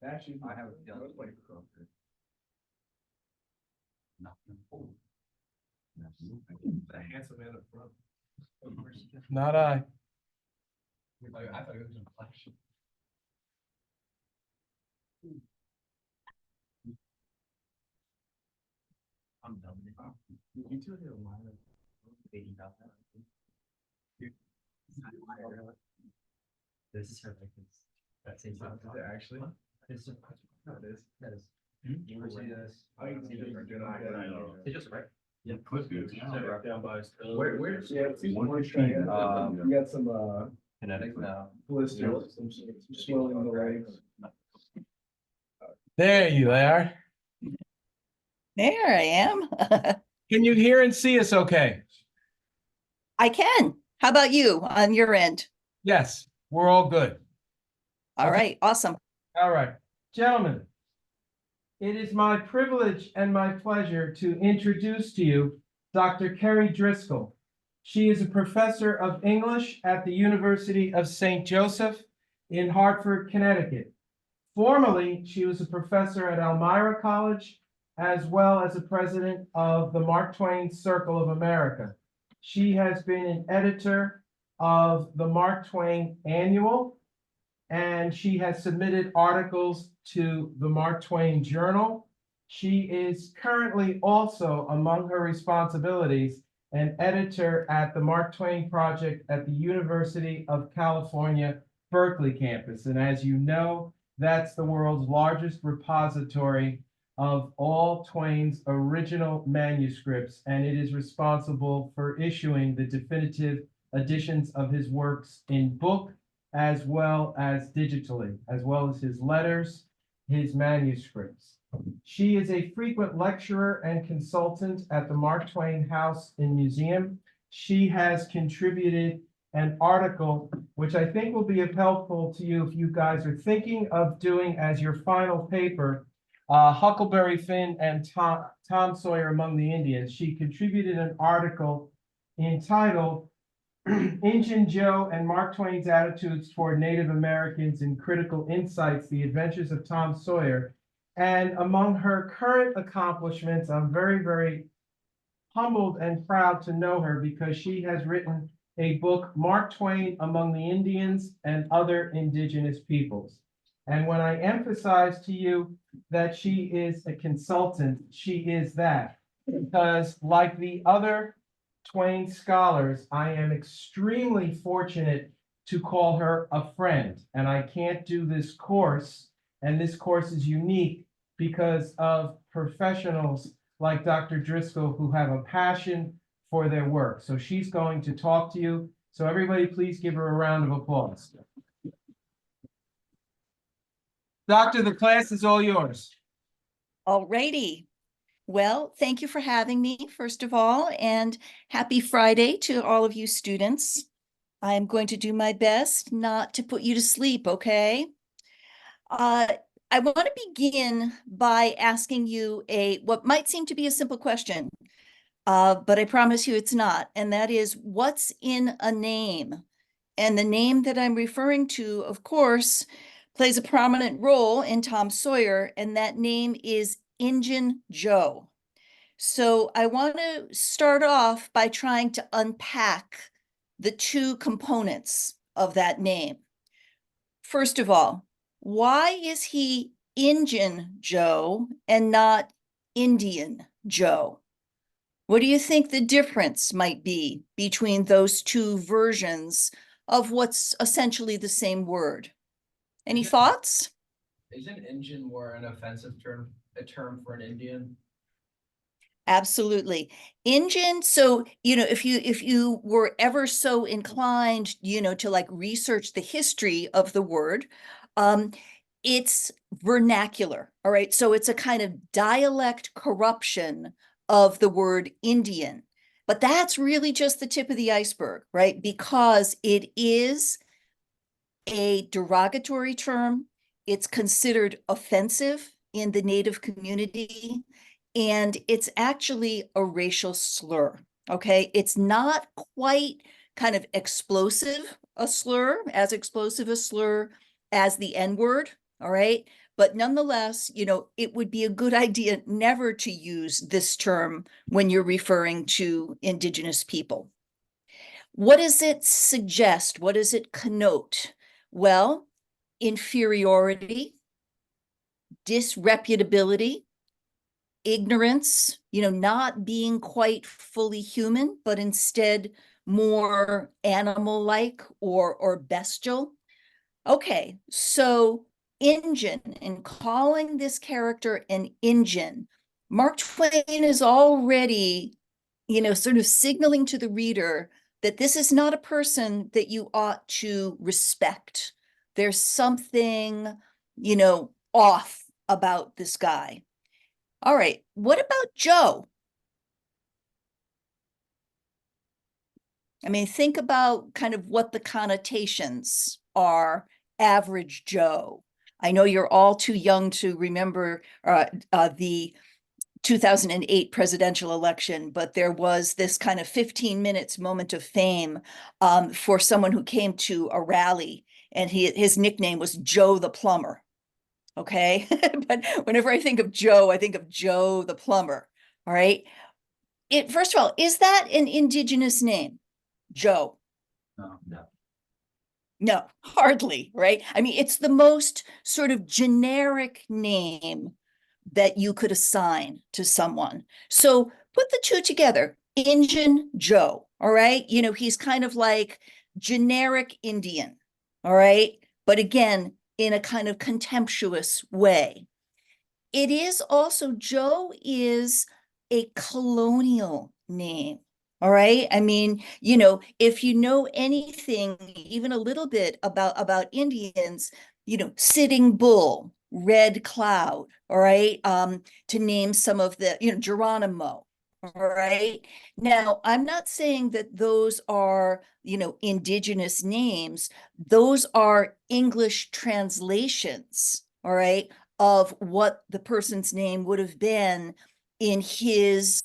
Actually, I have a feeling like the handsome man up front. Not I. I thought it was in flash. I'm done. You two hit a line of debating about that. This is her like this. That's it. Actually. It's just, no, it is. That is. You ever see this? I can see this. It's just right. Yeah. Down by. Where's? Yeah, it's you got some, kinetic now. Blisters, some swelling in the legs. There you are. There I am. Can you hear and see us okay? I can. How about you on your end? Yes, we're all good. All Okay. right, awesome. All right, gentlemen, it is my privilege and my pleasure to introduce to you Dr. Kerry Driscoll. She is a professor of English at the University of St. Joseph in Hartford, Connecticut. Formerly, she was a professor at Elmira College, as well as a president of the Mark Twain Circle of America. She has been an editor of the Mark Twain Annual, and she has submitted articles to the Mark Twain Journal. She is currently also, among her responsibilities, an editor at the Mark Twain Project at the University of California, Berkeley campus. And as you know, that's the world's largest repository of all Twain's original manuscripts, and it is responsible for issuing the definitive editions of his works in book, as well as digitally, as well as his letters, his manuscripts. She is a frequent lecturer and consultant at the Mark Twain House and Museum. She has contributed an article, which I think will be helpful to you if you guys are thinking of doing as your final paper, Huckleberry Finn and Tom Sawyer Among the Indians. She contributed an article entitled Injun Joe and Mark Twain's Attitudes Toward Native Americans in Critical Insights, The Adventures of Tom Sawyer. And among her current accomplishments, I'm very, very humbled and proud to know her because she has written a book, Mark Twain Among the Indians and Other Indigenous Peoples. And when I emphasize to you that she is a consultant, she is that, because like the other Twain scholars, I am extremely fortunate to call her a friend. And I can't do this course, and this course is unique because of professionals like Dr. Driscoll who have a passion for their work. So she's going to talk to you. So everybody, please give her a round of applause. Doctor, the class is all yours. All righty. Well, thank you for having me, first of all, and happy Friday to all of you students. I'm going to do my best not to put you to sleep, okay? I want to begin by asking you what might seem to be a simple question, but I promise you it's not, and that is, what's in a name? And the name that I'm referring to, of course, plays a prominent role in Tom Sawyer, and that name is Injun Joe. So I want to start off by trying to unpack the two components of that name. First of all, why is he Injun Joe and not Indian Joe? What do you think the difference might be between those two versions of what's essentially the same word? Any thoughts? Isn't Indian more an offensive term, a term for an Indian? Absolutely. Injun, so, if you were ever so inclined, to like research the history of the word, it's vernacular, all right? So it's a kind of dialect corruption of the word Indian. But that's really just the tip of the iceberg, right? Because it is a derogatory term. It's considered offensive in the Native community, and it's actually a racial slur, okay? It's not quite kind of explosive a slur, as explosive a slur as the N-word, all right? But nonetheless, it would be a good idea never to use this term when you're referring to Indigenous people. What does it suggest? What does it connote? Well, inferiority, disreputability, ignorance, not being quite fully human, but instead more animal-like or bestial. Okay, so Injun, in calling this character an Injun, Mark Twain is already, sort of signaling to the reader that this is not a person that you ought to respect. There's something, off about this guy. All right, what about Joe? I mean, think about kind of what the connotations are. Average Joe. I know you're all too young to remember the 2008 presidential election, but there was this kind of 15 minutes moment of fame for someone who came to a rally, and his nickname was Joe the Plumber. Okay, but whenever I think of Joe, I think of Joe the Plumber. All right. First of all, is that an Indigenous name, Joe? No. No, hardly, right? I mean, it's the most sort of generic name that you could assign to someone. So put the two together, Injun Joe, all right? He's kind of like generic Indian, all right? But again, in a kind of contemptuous way. It is also, Joe is a colonial name. All right. I mean, if you know anything, even a little bit about Indians, Sitting Bull, Red Cloud, all right, to name some of the, Geronimo. All right. Now, I'm not saying that those are, indigenous names. Those are English translations. All right, of what the person's name would have been in his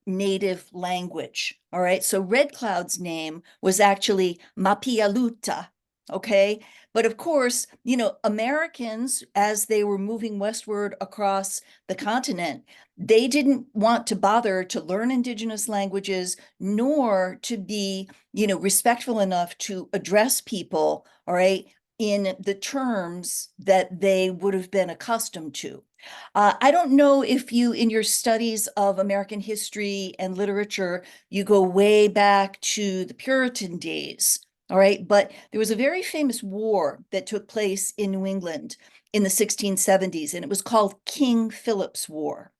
native language. All right. So Red Cloud's name was actually Mapialuta. Okay. But of course, Americans, as they were moving westward across the continent, they didn't want to bother to learn indigenous languages, nor to be, respectful enough to address people, all right, in the terms that they would have been accustomed to. I don't know if you, in your studies of American history and literature, you go way back to the Puritan days, all right? But there was a very famous war that took place in New England in the 1670s, and it was called King Philip's War.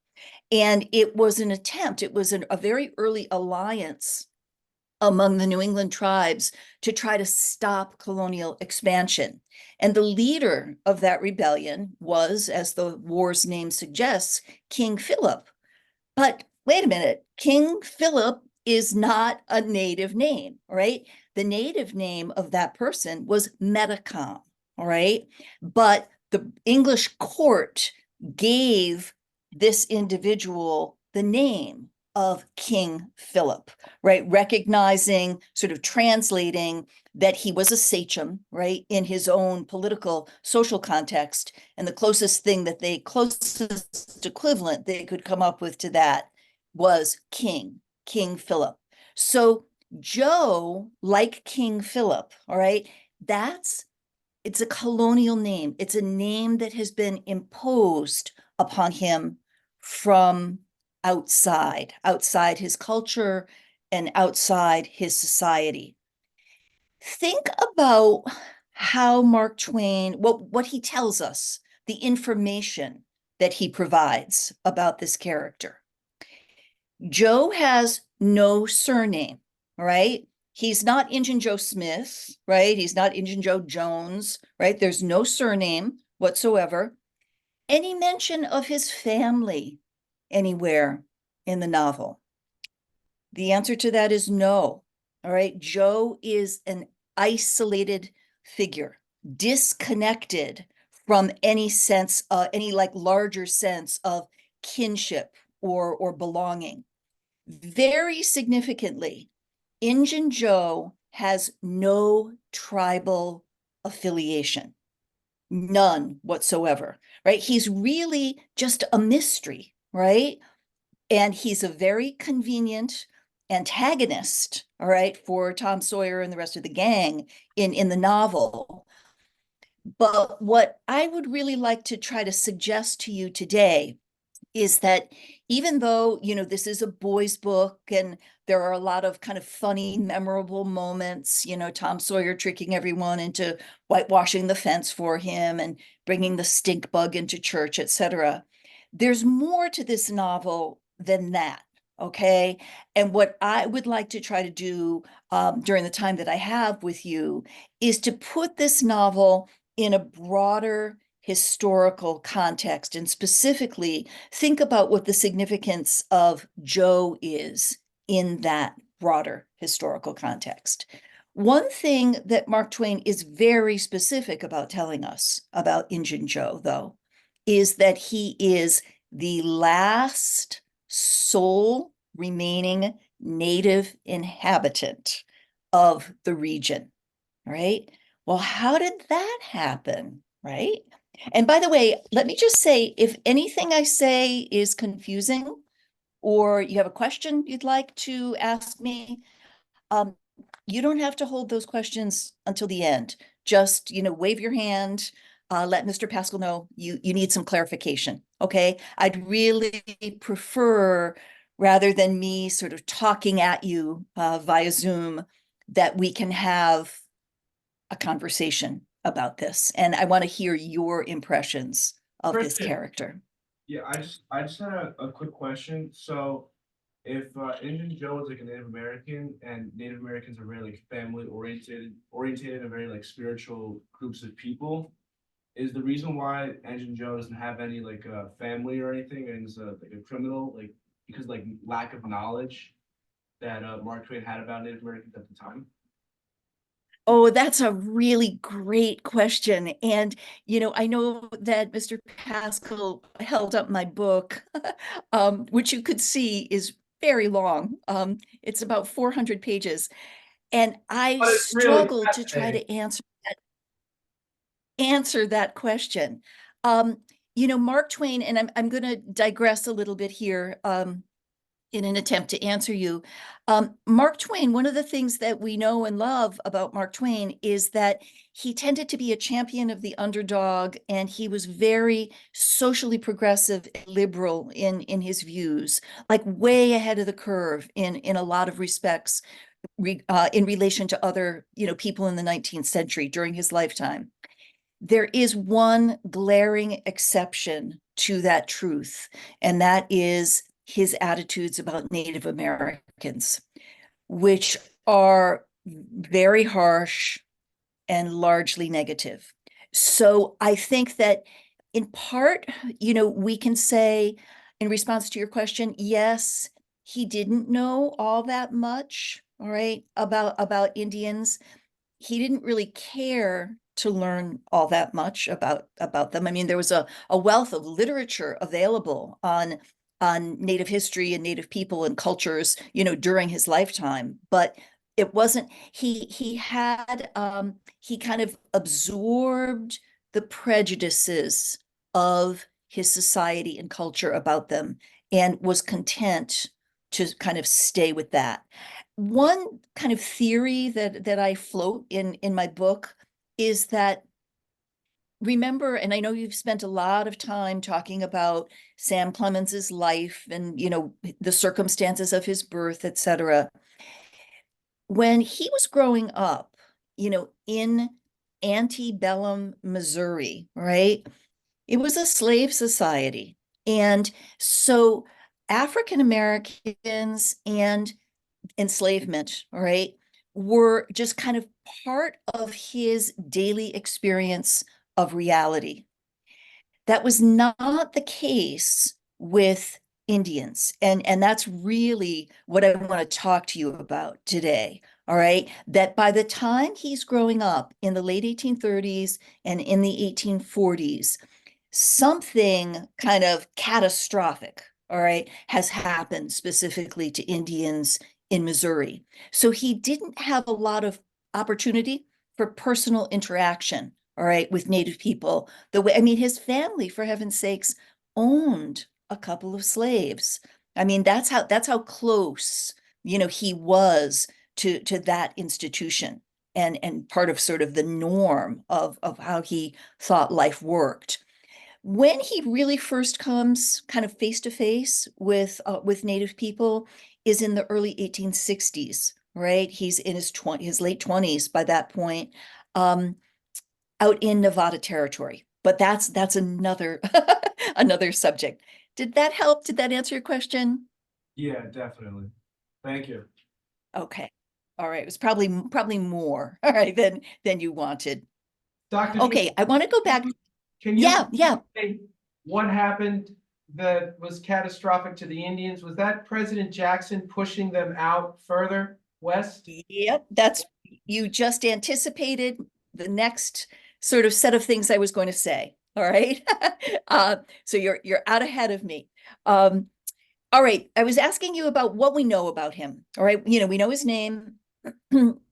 And it was an attempt, it was a very early alliance among the New England tribes to try to stop colonial expansion. And the leader of that rebellion was, as the war's name suggests, King Philip. But wait a minute, King Philip is not a native name, right? The native name of that person was Metacom, all right? But the English court gave this individual the name of King Philip, right? Recognizing, sort of translating that he was a sachem, right, in his own political, social context. And the closest equivalent they could come up with to that was King Philip. So Joe, like King Philip, all right, it's a colonial name. It's a name that has been imposed upon him from outside his culture and outside his society. Think about how Mark Twain, what he tells us, the information that he provides about this character. Joe has no surname, right? He's not Injun Joe Smith, right? He's not Injun Joe Jones, right? There's no surname whatsoever. Any mention of his family anywhere in the novel? The answer to that is no. All right. Joe is an isolated figure, disconnected from any sense, any like larger sense of kinship or belonging. Very significantly, Injun Joe has no tribal affiliation, none whatsoever, right? He's really just a mystery, right? And he's a very convenient antagonist, all right, for Tom Sawyer and the rest of the gang in the novel. But what I would really like to try to suggest to you today is that even though, this is a boys' book and there are a lot of kind of funny, memorable moments, Tom Sawyer tricking everyone into whitewashing the fence for him and bringing the stink bug into church, etc. There's more to this novel than that. Okay. And what I would like to try to do during the time that I have with you is to put this novel in a broader historical context, and specifically think about what the significance of Joe is in that broader historical context. One thing that Mark Twain is very specific about telling us about Injun Joe, though, is that he is the last sole remaining native inhabitant of the region, right? Well, how did that happen, right? And by the way, let me just say, if anything I say is confusing or you have a question you'd like to ask me, um, you don't have to hold those questions until the end. Just, wave your hand, let Mr. Pascal know you need some clarification, okay? I'd really prefer, rather than me sort of talking at you via Zoom, that we can have a conversation about this. And I want to hear your impressions of this Kristen. character. Yeah, I just had a quick question. So if Indian Joe is like a Native American and Native Americans are very like family oriented and very like spiritual groups of people, is the reason why Indian Joe doesn't have any like family or anything and is like a criminal, like because like lack of knowledge that Mark Twain had about Native Americans at the time? Oh, that's a really great question. And, I know that Mr. Pascal held up my book, which you could see is very long. It's about 400 pages. And I But it's really struggled to try fascinating. to answer that question. Mark Twain, and I'm going to digress a little bit here. In an attempt to answer you. Mark Twain, one of the things that we know and love about Mark Twain is that he tended to be a champion of the underdog, and he was very socially progressive and liberal in his views, like way ahead of the curve in a lot of respects in relation to other, people in the 19th century during his lifetime. There is one glaring exception to that truth, and that is his attitudes about Native Americans, which are very harsh and largely negative. So I think that in part, we can say in response to your question, yes, he didn't know all that much, all right, about Indians. He didn't really care to learn all that much about them. I mean, there was a wealth of literature available on Native history and Native people and cultures, during his lifetime, but it wasn't, he had he kind of absorbed the prejudices of his society and culture about them and was content to kind of stay with that. One kind of theory that I float in my book is that, remember, and I know you've spent a lot of time talking about Sam Clemens's life and the circumstances of his birth, etc. When he was growing up, in antebellum Missouri, right? It was a slave society. And so African Americans and enslavement, all right, were just kind of part of his daily experience of reality. That was not the case with Indians. And that's really what I want to talk to you about today. All right. That by the time he's growing up in the late 1830s and in the 1840s, something kind of catastrophic, all right, has happened specifically to Indians in Missouri. So he didn't have a lot of opportunity for personal interaction, all right, with Native people. The way, I mean, his family, for heaven's sakes, owned a couple of slaves. I mean, that's how close, he was to that institution and part of sort of the norm of how he thought life worked. When he really first comes kind of face to face with Native people is in the early 1860s, right? He's in his late 20s by that point, um, out in Nevada territory. But that's another another subject. Did that help? Did that answer your question? Yeah, definitely. Thank you. Okay. All right. It was probably more, all right, than you wanted. Dr. Okay, I want to go back. Can you Yeah. say what happened that was catastrophic to the Indians? Was that President Jackson pushing them out further west? Yep, you just anticipated the next sort of set of things I was going to say. All right. So you're out ahead of me. All right. I was asking you about what we know about him. All right. We know his name.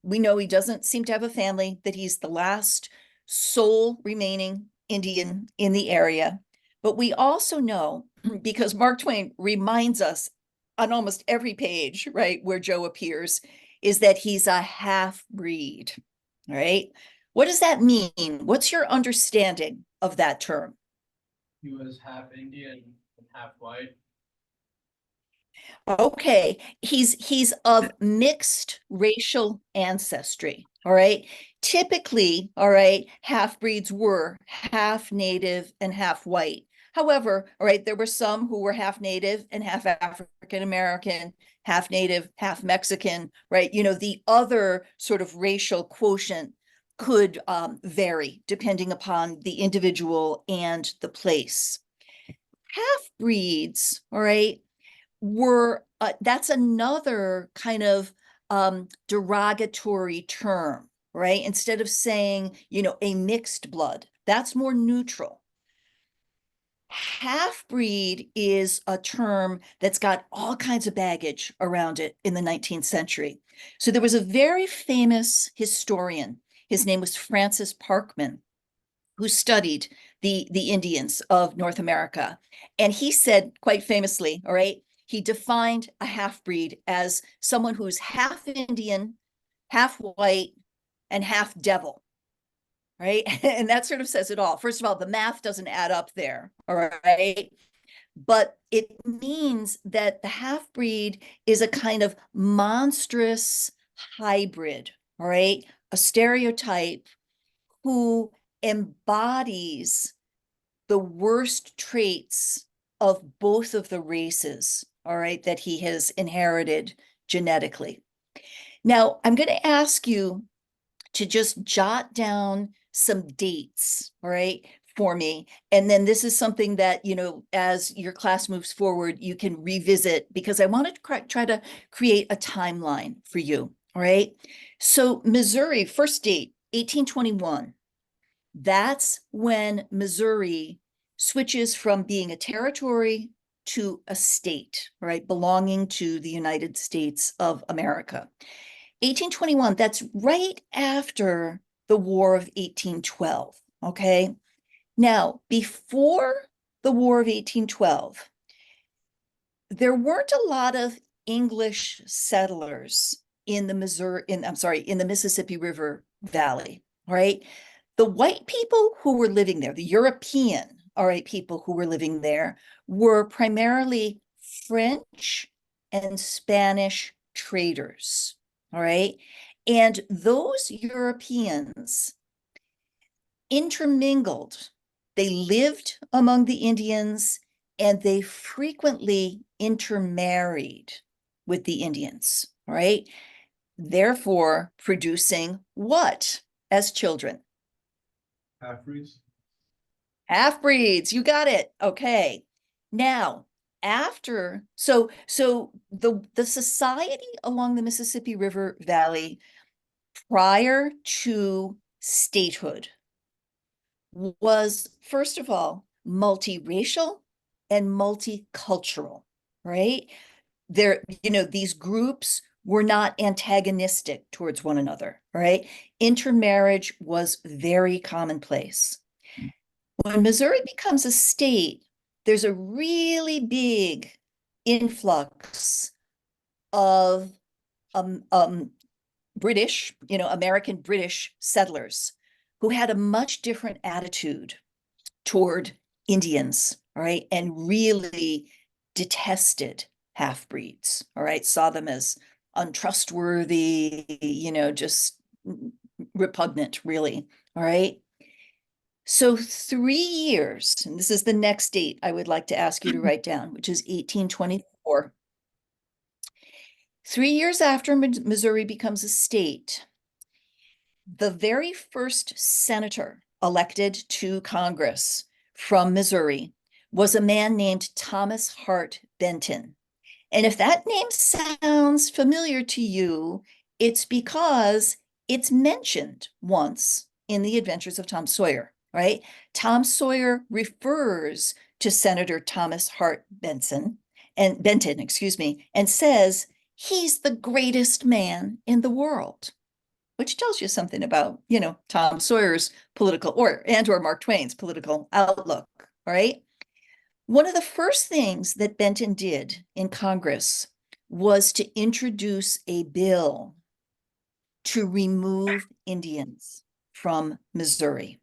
We know he doesn't seem to have a family, that he's the last sole remaining Indian in the area. But we also know, because Mark Twain reminds us on almost every page, right, where Joe appears, is that he's a half breed. All right. What does that mean? What's your understanding of that term? He was half Indian and half white. Okay, he's of mixed racial ancestry. All right. Typically, all right, half breeds were half native and half white. However, all right, there were some who were half native and half African American, half native, half Mexican, right? The other sort of racial quotient could vary depending upon the individual and the place. Half breeds, all right, were that's another kind of derogatory term, right? Instead of saying, a mixed blood, that's more neutral. Half breed is a term that's got all kinds of baggage around it in the 19th century. So there was a very famous historian. His name was Francis Parkman, who studied the Indians of North America. And he said quite famously, all right, he defined a half-breed as someone who's half Indian, half white, and half devil, right? And that sort of says it all. First of all, the math doesn't add up there, all right? But it means that the half-breed is a kind of monstrous hybrid, all right? A stereotype who embodies the worst traits of both of the races, all right, that he has inherited genetically. Now, I'm going to ask you to just jot down some dates, all right, for me. And then this is something that, as your class moves forward, you can revisit, because I want to try to create a timeline for you, all right? So Missouri, first date, 1821. That's when Missouri switches from being a territory to a state, right, belonging to the United States of America. 1821, that's right after the War of 1812, okay? Now, before the War of 1812, there weren't a lot of English settlers in the Mississippi River Valley, right? The white people who were living there, the European, all right, people who were living there were primarily French and Spanish traders, all right? And those Europeans intermingled. They lived among the Indians and they frequently intermarried with the Indians, all right? Therefore, producing what as children? Half-breeds? Half-breeds, you got it. Okay. Now, so the society along the Mississippi River Valley prior to statehood was, first of all, multiracial and multicultural, right? These groups were not antagonistic towards one another, all right? Intermarriage was very commonplace. When Missouri becomes a state, there's a really big influx of British, American British settlers who had a much different attitude toward Indians, all right, and really detested half-breeds, all right, saw them as untrustworthy, just repugnant, really, all right. So 3 years, and this is the next date I would like to ask you to write down, which is 1824. 3 years after Missouri becomes a state, the very first senator elected to Congress from Missouri was a man named Thomas Hart Benton. And if that name sounds familiar to you, it's because it's mentioned once in The Adventures of Tom Sawyer, right? Tom Sawyer refers to Senator Thomas Hart Benton, and says he's the greatest man in the world, which tells you something about, Tom Sawyer's political or Mark Twain's political outlook, right? One of the first things that Benton did in Congress was to introduce a bill to remove Indians from Missouri.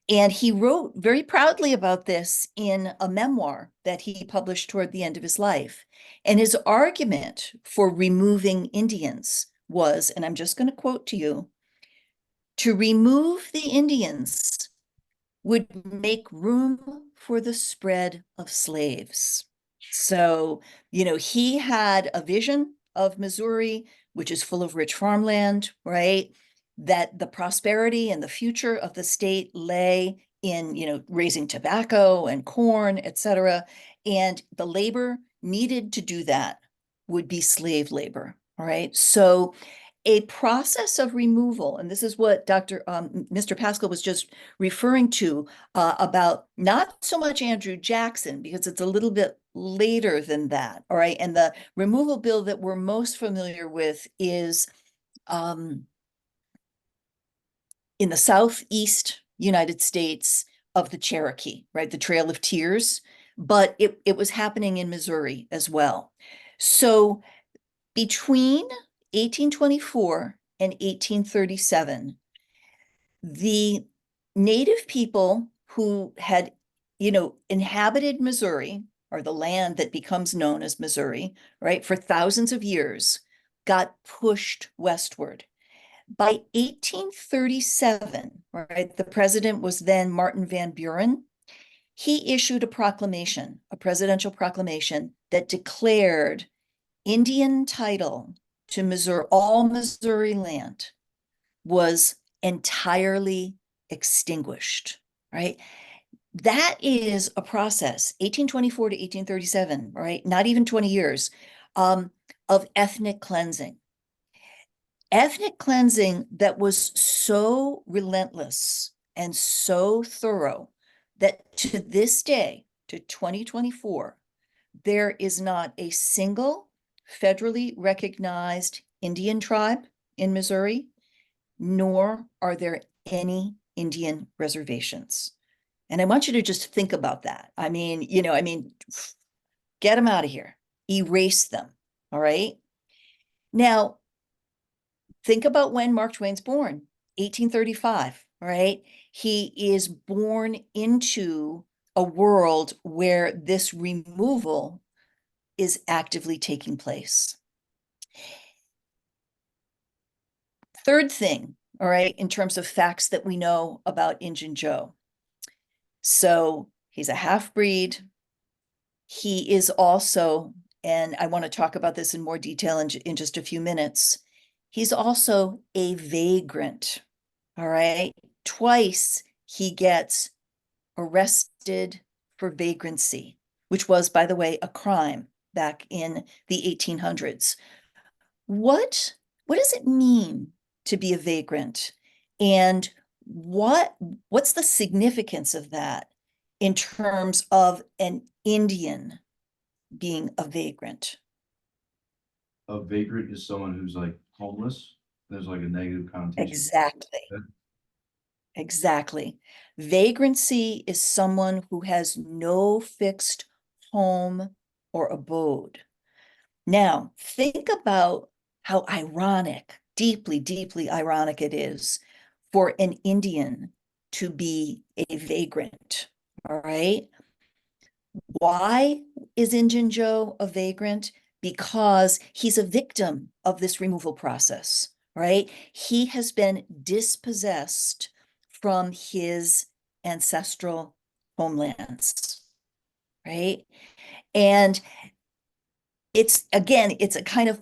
And he wrote very proudly about this in a memoir that he published toward the end of his life. And his argument for removing Indians was, and I'm just going to quote to you, to remove the Indians would make room for the spread of slaves. So, he had a vision of Missouri, which is full of rich farmland, right? That the prosperity and the future of the state lay in, raising tobacco and corn, etc. And the labor needed to do that would be slave labor, all right? So a process of removal, and this is what Mr. Pascal was just referring to about not so much Andrew Jackson, because it's a little bit later than that, all right? And the removal bill that we're most familiar with is in the Southeast United States of the Cherokee, right? The Trail of Tears, but it was happening in Missouri as well. So between 1824 and 1837, the native people who had, inhabited Missouri, or the land that becomes known as Missouri, right, for thousands of years, got pushed westward. By 1837, right, the president was then Martin Van Buren. He issued a presidential proclamation that declared Indian title to Missouri, all Missouri land, was entirely extinguished, right? That is a process, 1824 to 1837, right? Not even 20 years of ethnic cleansing. Ethnic cleansing that was so relentless and so thorough that to this day, to 2024, there is not a single federally recognized Indian tribe in Missouri, nor are there any Indian reservations. And I want you to just think about that. I mean, get them out of here, erase them. All right. Now, think about when Mark Twain's born, 1835. All right. He is born into a world where this removal is actively taking place. Third thing, all right, in terms of facts that we know about Injun Joe. So he's a half-breed. He is also, and I want to talk about this in more detail in just a few minutes, he's also a vagrant, all right? Twice he gets arrested for vagrancy, which was, by the way, a crime back in the 1800s. What does it mean to be a vagrant? And what's the significance of that in terms of an Indian being a vagrant? a vagrant is someone who's like homeless. There's like a negative connotation. Exactly. Exactly. Vagrancy is someone who has no fixed home or abode. Now, think about how ironic, deeply, deeply ironic it is for an Indian to be a vagrant. All right. Why is Injun Joe a vagrant? Because he's a victim of this removal process, right? He has been dispossessed from his ancestral homelands, right? And it's, again, it's a kind of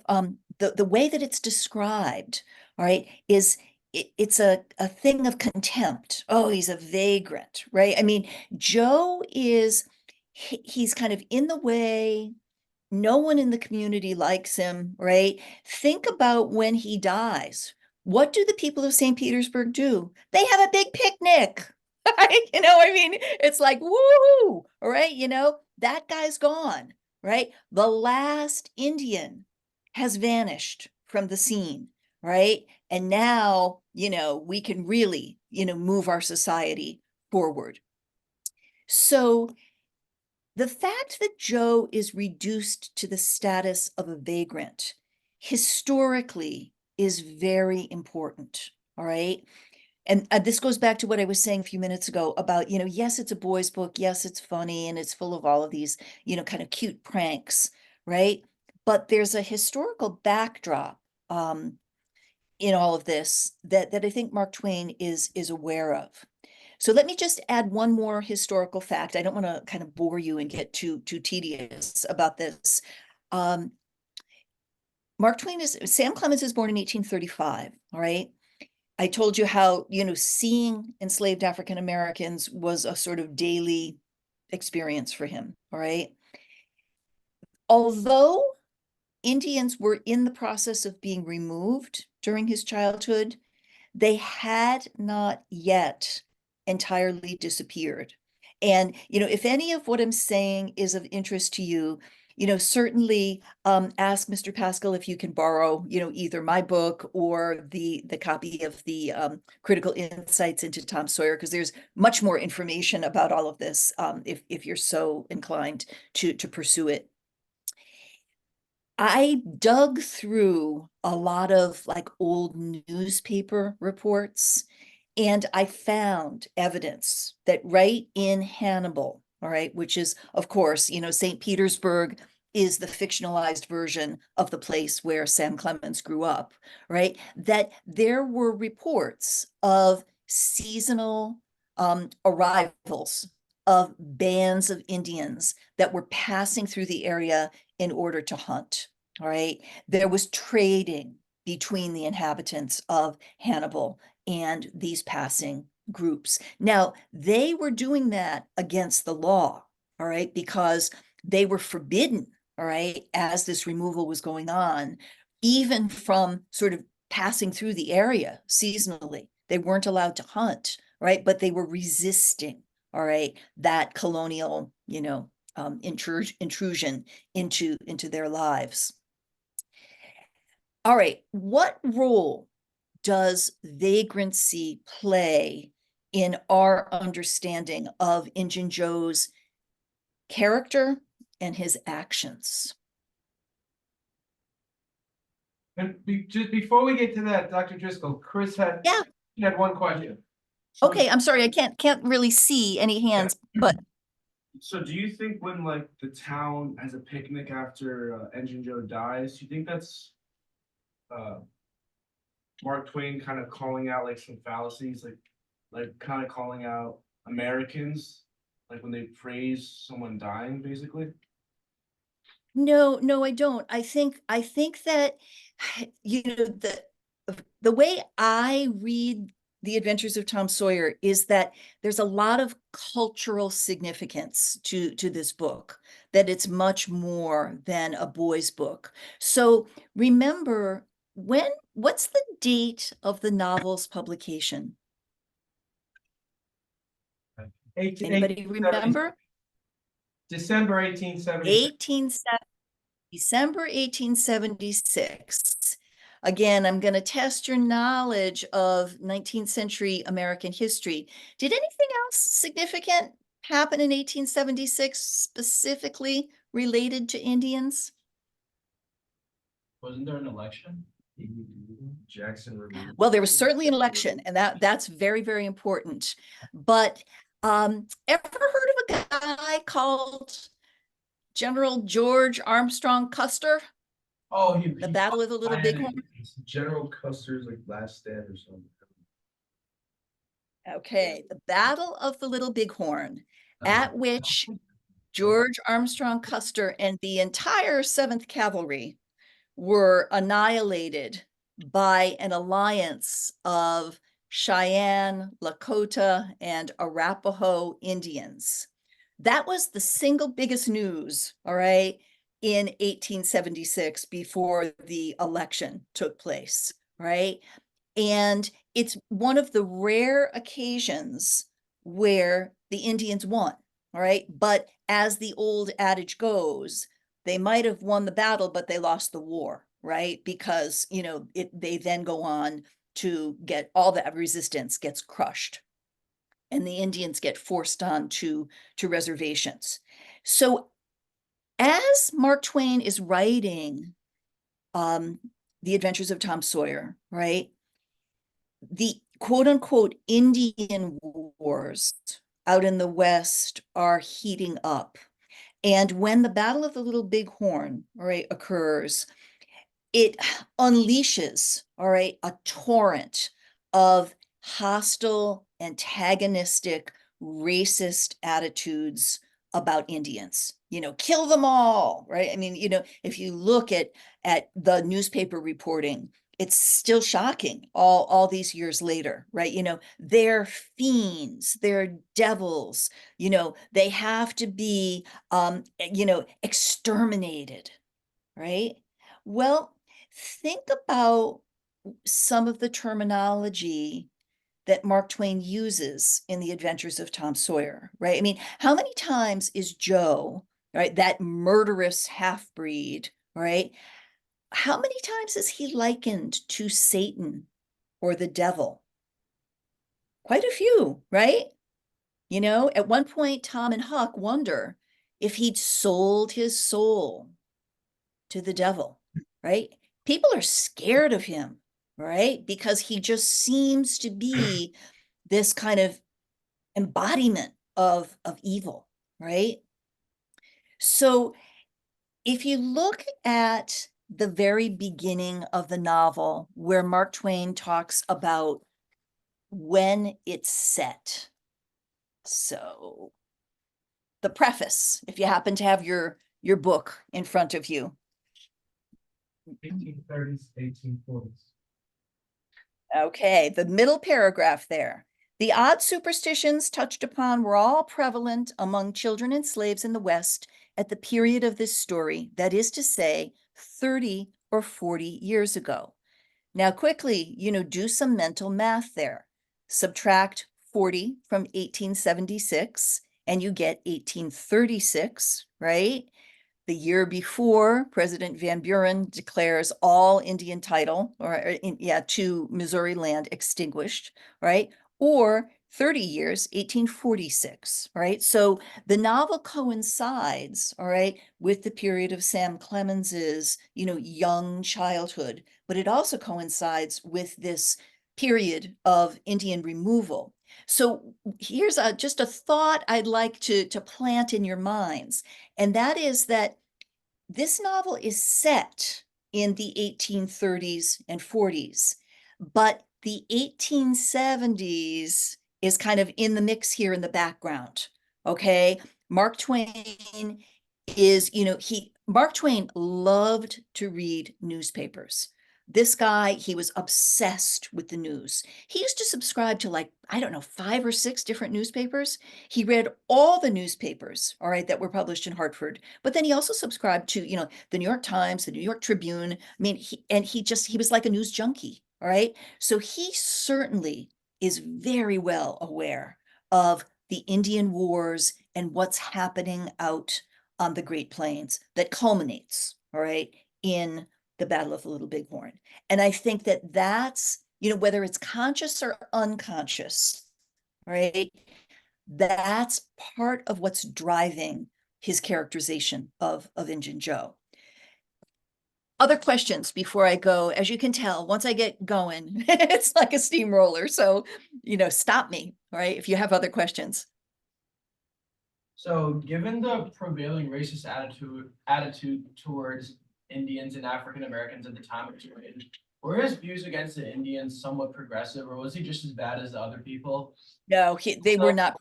the way that it's described, all right, is it's a thing of contempt. Oh, he's a vagrant, right? I mean, Joe is he's kind of in the way. No one in the community likes him, right? Think about when he dies. What do the people of St. Petersburg do? They have a big picnic. Right? You know, I mean, it's like, woo, all right, you know, that guy's gone, right? The last Indian has vanished from the scene, right? And now, you know, we can really, you know, move our society forward. So the fact that Joe is reduced to the status of a vagrant historically is very important, all right? And this goes back to what I was saying a few minutes ago about, you know, yes, it's a boys' book. Yes, it's funny and it's full of all of these, you know, kind of cute pranks, right? But there's a historical backdrop in all of this that I think Mark Twain is aware of. So let me just add one more historical fact. I don't want to kind of bore you and get too tedious about this. Um, Sam Clemens is born in 1835, all right? I told you how, you know, seeing enslaved African Americans was a sort of daily experience for him, all right? Although Indians were in the process of being removed during his childhood, they had not yet entirely disappeared. And, you know, if any of what I'm saying is of interest to you, you know, certainly ask Mr. Pascal if you can borrow, you know, either my book or the copy of the Critical Insights into Tom Sawyer, because there's much more information about all of this if you're so inclined to pursue it. I dug through a lot of like old newspaper reports and I found evidence that right in Hannibal, all right, which is, of course, you know, St. Petersburg is the fictionalized version of the place where Sam Clemens grew up, right? That there were reports of seasonal arrivals of bands of Indians that were passing through the area in order to hunt, all right? There was trading between the inhabitants of Hannibal and these passing groups. Now, they were doing that against the law, all right, because they were forbidden, all right, as this removal was going on, even from sort of passing through the area seasonally. They weren't allowed to hunt, right, but they were resisting, all right, that colonial, you know, intrusion into their lives. All right, what role does vagrancy play in our understanding of Injun Joe's character and his actions? And just before we get to that, Dr. Driscoll, Chris had one question. Okay, I'm sorry, I can't really see any hands, but So do you think when like the town has a picnic after Engine Joe dies, do you think that's Mark Twain kind of calling out like some fallacies, like kind of calling out Americans, like when they praise someone dying, basically? no, I don't. I think that, you know, the way I read The Adventures of Tom Sawyer is that there's a lot of cultural significance to this book, that it's much more than a boy's book. So remember, what's the date of the novel's publication? Anybody remember? December 1876. 1870. December 1876. Again, I'm going to test your knowledge of 19th century American history. Did anything else significant happen in 1876 specifically related to Indians? Wasn't there an election? Jackson removed. Well, there was certainly an election, and that's very, very important. But ever heard of a guy called General George Armstrong Custer? Oh, The Battle of the Little Bighorn? General Custer's like last stand or something. Okay, the Battle of the Little Bighorn, Uh-huh. at which George Armstrong Custer and the entire 7th Cavalry were annihilated by an alliance of Cheyenne, Lakota, and Arapaho Indians. That was the single biggest news, all right, in 1876 before the election took place, right? And it's one of the rare occasions where the Indians won, all right? But as the old adage goes, they might have won the battle, but they lost the war, right? Because, they then go on to get all that resistance gets crushed and the Indians get forced on to reservations. So as Mark Twain is writing The Adventures of Tom Sawyer, right? The quote unquote Indian wars out in the West are heating up. And when the Battle of the Little Bighorn, all right, occurs, it unleashes, all right, a torrent of hostile, antagonistic, racist attitudes about Indians. Kill them all, right? I mean, if you look at the newspaper reporting, it's still shocking all these years later, right? They're fiends, they're devils, they have to be exterminated, right? Well, think about some of the terminology that Mark Twain uses in The Adventures of Tom Sawyer, right? I mean, how many times is Joe, right, that murderous half-breed, right? How many times is he likened to Satan or the devil? Quite a few, right? At one point, Tom and Huck wonder if he'd sold his soul to the devil, right? People are scared of him, right? Because he just seems to be this kind of embodiment of evil, right? So if you look at the very beginning of the novel where Mark Twain talks about when it's set. So the preface, if you happen to have your book in front of you. 1830s, 1840s. Okay, the middle paragraph there. The odd superstitions touched upon were all prevalent among children and slaves in the West at the period of this story, that is to say, 30 or 40 years ago. Now, quickly, do some mental math there. Subtract 40 from 1876, and you get 1836, right? The year before, President Van Buren declares all Indian title to Missouri land extinguished, right? Or 30 years, 1846, right? So the novel coincides, all right, with the period of Sam Clemens's, young childhood, but it also coincides with this period of Indian removal. So here's just a thought I'd like to plant in your minds, and that is that this novel is set in the 1830s and 40s, but the 1870s is kind of in the mix here in the background. Okay. Mark Twain Mark Twain loved to read newspapers. This guy, he was obsessed with the news. He used to subscribe to, like, I don't know, 5 or 6 different newspapers. He read all the newspapers, all right, that were published in Hartford. But then he also subscribed to, the New York Times, the New York Tribune. I mean, he was like a news junkie, all right? So he certainly is very well aware of the Indian Wars and what's happening out on the Great Plains that culminates, all right, in the Battle of the Little Bighorn. And I think that that's, you know, whether it's conscious or unconscious, right, that's part of what's driving his characterization of Injun Joe. Other questions before I go? As you can tell, once I get going, it's like a steamroller. So, you know, stop me, all right, if you have other questions. So, given the prevailing racist attitude towards Indians and African Americans at the time of his reign, were his views against the Indians somewhat progressive, or was he just as bad as the other people? No, they were So- not,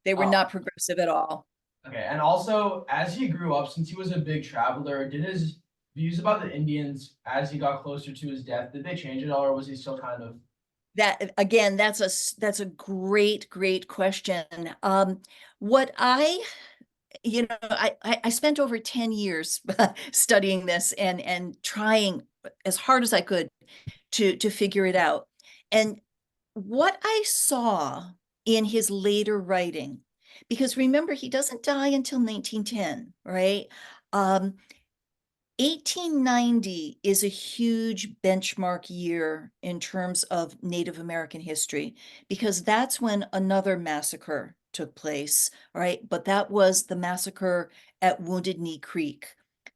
they were Oh. not progressive at all. Okay, and also as he grew up, since he was a big traveler, did his views about the Indians as he got closer to his death, did they change at all, or was he still kind of? That again, that's a great, great question. What I spent over 10 years studying this and trying as hard as I could to figure it out. And what I saw in his later writing, because remember, he doesn't die until 1910, right? Um, 1890 is a huge benchmark year in terms of Native American history, because that's when another massacre took place, right? But that was the massacre at Wounded Knee Creek,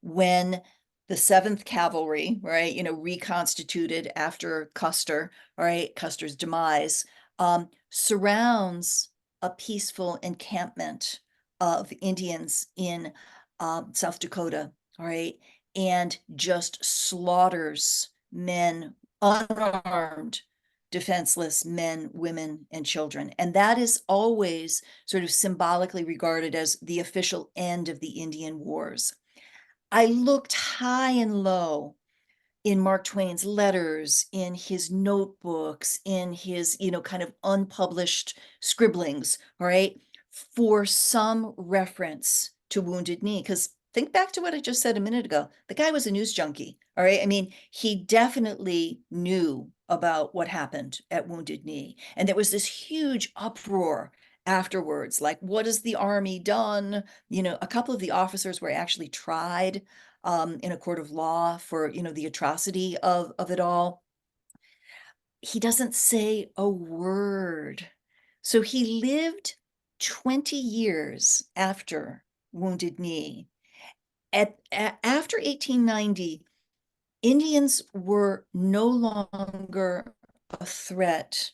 when the 7th Cavalry, right, you know, reconstituted after Custer, right, Custer's demise, surrounds a peaceful encampment of Indians in South Dakota, all right, and just slaughters men, unarmed, defenseless men, women, and children. And that is always sort of symbolically regarded as the official end of the Indian Wars. I looked high and low in Mark Twain's letters, in his notebooks, in his, you know, kind of unpublished scribblings, all right, for some reference to Wounded Knee. Because think back to what I just said a minute ago. The guy was a news junkie, all right? I mean, he definitely knew about what happened at Wounded Knee. And there was this huge uproar afterwards, like, what has the army done? You know, a couple of the officers were actually tried in a court of law for, you know, the atrocity of it all. He doesn't say a word. So he lived 20 years after Wounded Knee. After 1890, Indians were no longer a threat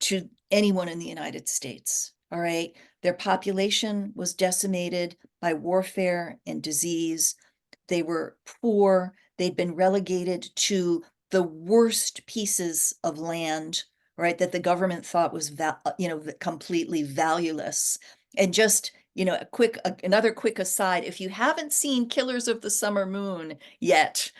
to anyone in the United States. All right. Their population was decimated by warfare and disease. They were poor. They'd been relegated to the worst pieces of land, right, that the government thought was, completely valueless. And just, you know, another quick aside, if you haven't seen Killers of the Summer Moon yet,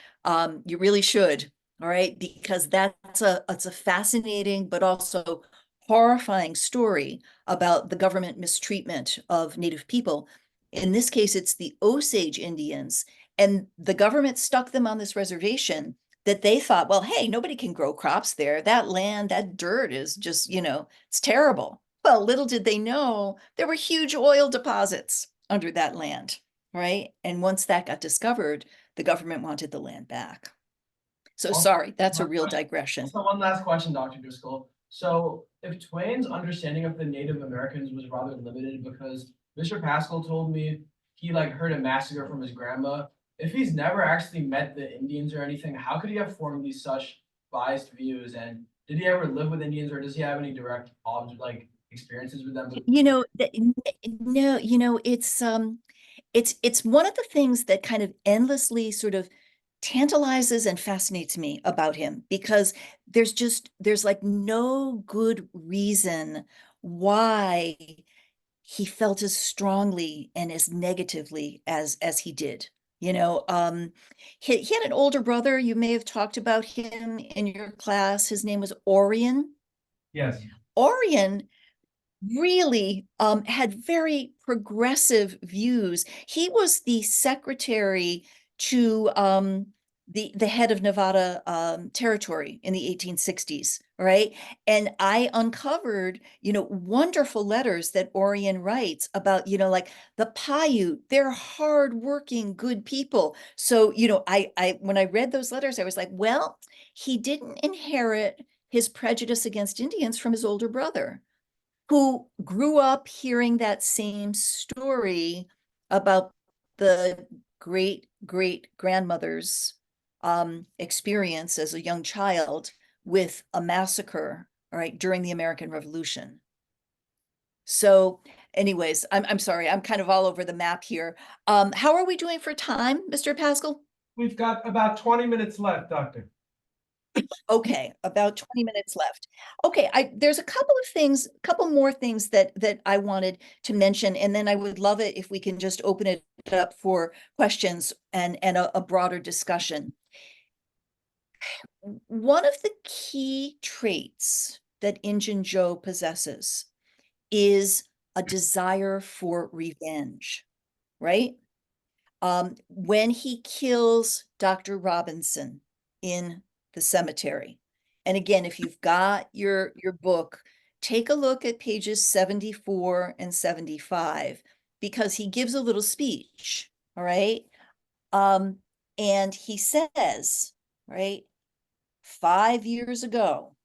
you really should. All right, because it's a fascinating but also horrifying story about the government mistreatment of Native people. In this case, it's the Osage Indians, and the government stuck them on this reservation that they thought, well, hey, nobody can grow crops there. That land, that dirt is just, you know, it's terrible. Well, little did they know there were huge oil deposits under that land, right? And once that got discovered, the government wanted the land back. So Also, sorry, that's a one real question- digression. So one last question, Dr. Driscoll. So if Twain's understanding of the Native Americans was rather limited, because Mr. Pascal told me he like heard a massacre from his grandma. If he's never actually met the Indians or anything, how could he have formed these such biased views? And did he ever live with Indians, or does he have any direct experiences with them? You know, no, you know, it's one of the things that kind of endlessly sort of tantalizes and fascinates me about him, because there's like no good reason why he felt as strongly and as negatively as he did. You know, he had an older brother. You may have talked about him in your class. His name was Orion. Yes. Orion really had very progressive views. He was the secretary to the head of Nevada Territory in the 1860s, right? And I uncovered, wonderful letters that Orion writes about, like the Paiute, they're hardworking, good people. So, I when I read those letters, I was like, well, he didn't inherit his prejudice against Indians from his older brother, who grew up hearing that same story about the great grandmother's experience as a young child with a massacre, all right, during the American Revolution. So anyways, I'm sorry, I'm kind of all over the map here. How are we doing for time, Mr. Pascal? We've got about 20 minutes left, Doctor. Okay, about 20 minutes left. Okay, there's a couple more things that I wanted to mention, and then I would love it if we can just open it up for questions and a broader discussion. One of the key traits that Injun Joe possesses is a desire for revenge, right? When he kills Dr. Robinson in the cemetery. And again, if you've got your book, take a look at pages 74 and 75, because he gives a little speech, all right? And he says, right, 5 years ago,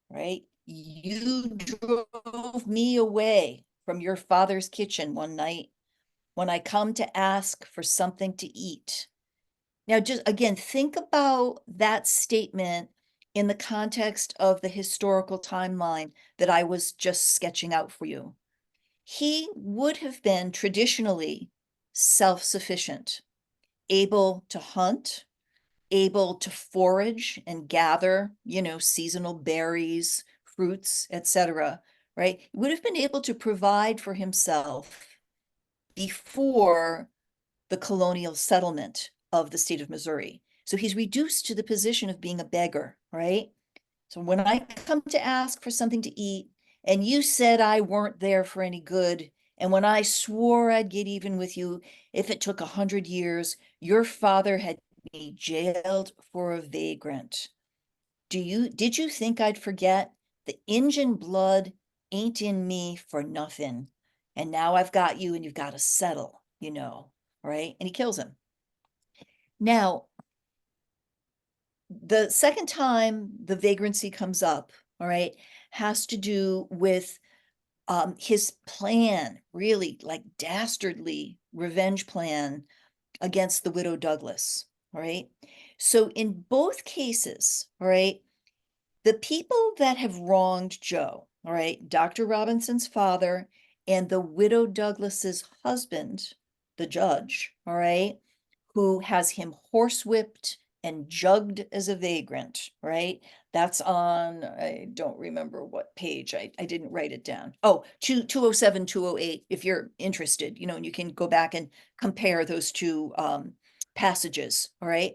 right, you drove me away from your father's kitchen one night when I come to ask for something to eat. Now, just again, think about that statement in the context of the historical timeline that I was just sketching out for you. He would have been traditionally self-sufficient, able to hunt, able to forage and gather, seasonal berries, fruits, etc., right? He would have been able to provide for himself before the colonial settlement of the state of Missouri. So he's reduced to the position of being a beggar, right? So when I come to ask for something to eat, and you said I weren't there for any good, and when I swore I'd get even with you if it took 100 years, your father had me jailed for a vagrant. Did you think I'd forget? The Injun blood ain't in me for nothing. And now I've got you and you've got to settle, right? And he kills him. Now, the second time the vagrancy comes up, all right, has to do with his plan, really like dastardly revenge plan against the widow Douglas, all right? So in both cases, all right, the people that have wronged Joe, all right, Dr. Robinson's father and the widow Douglas's husband, the judge, all right, who has him horsewhipped and jugged as a vagrant, right? That's on, I don't remember what page, I didn't write it down. Oh, 207, 208, if you're interested, and you can go back and compare those two passages, all right?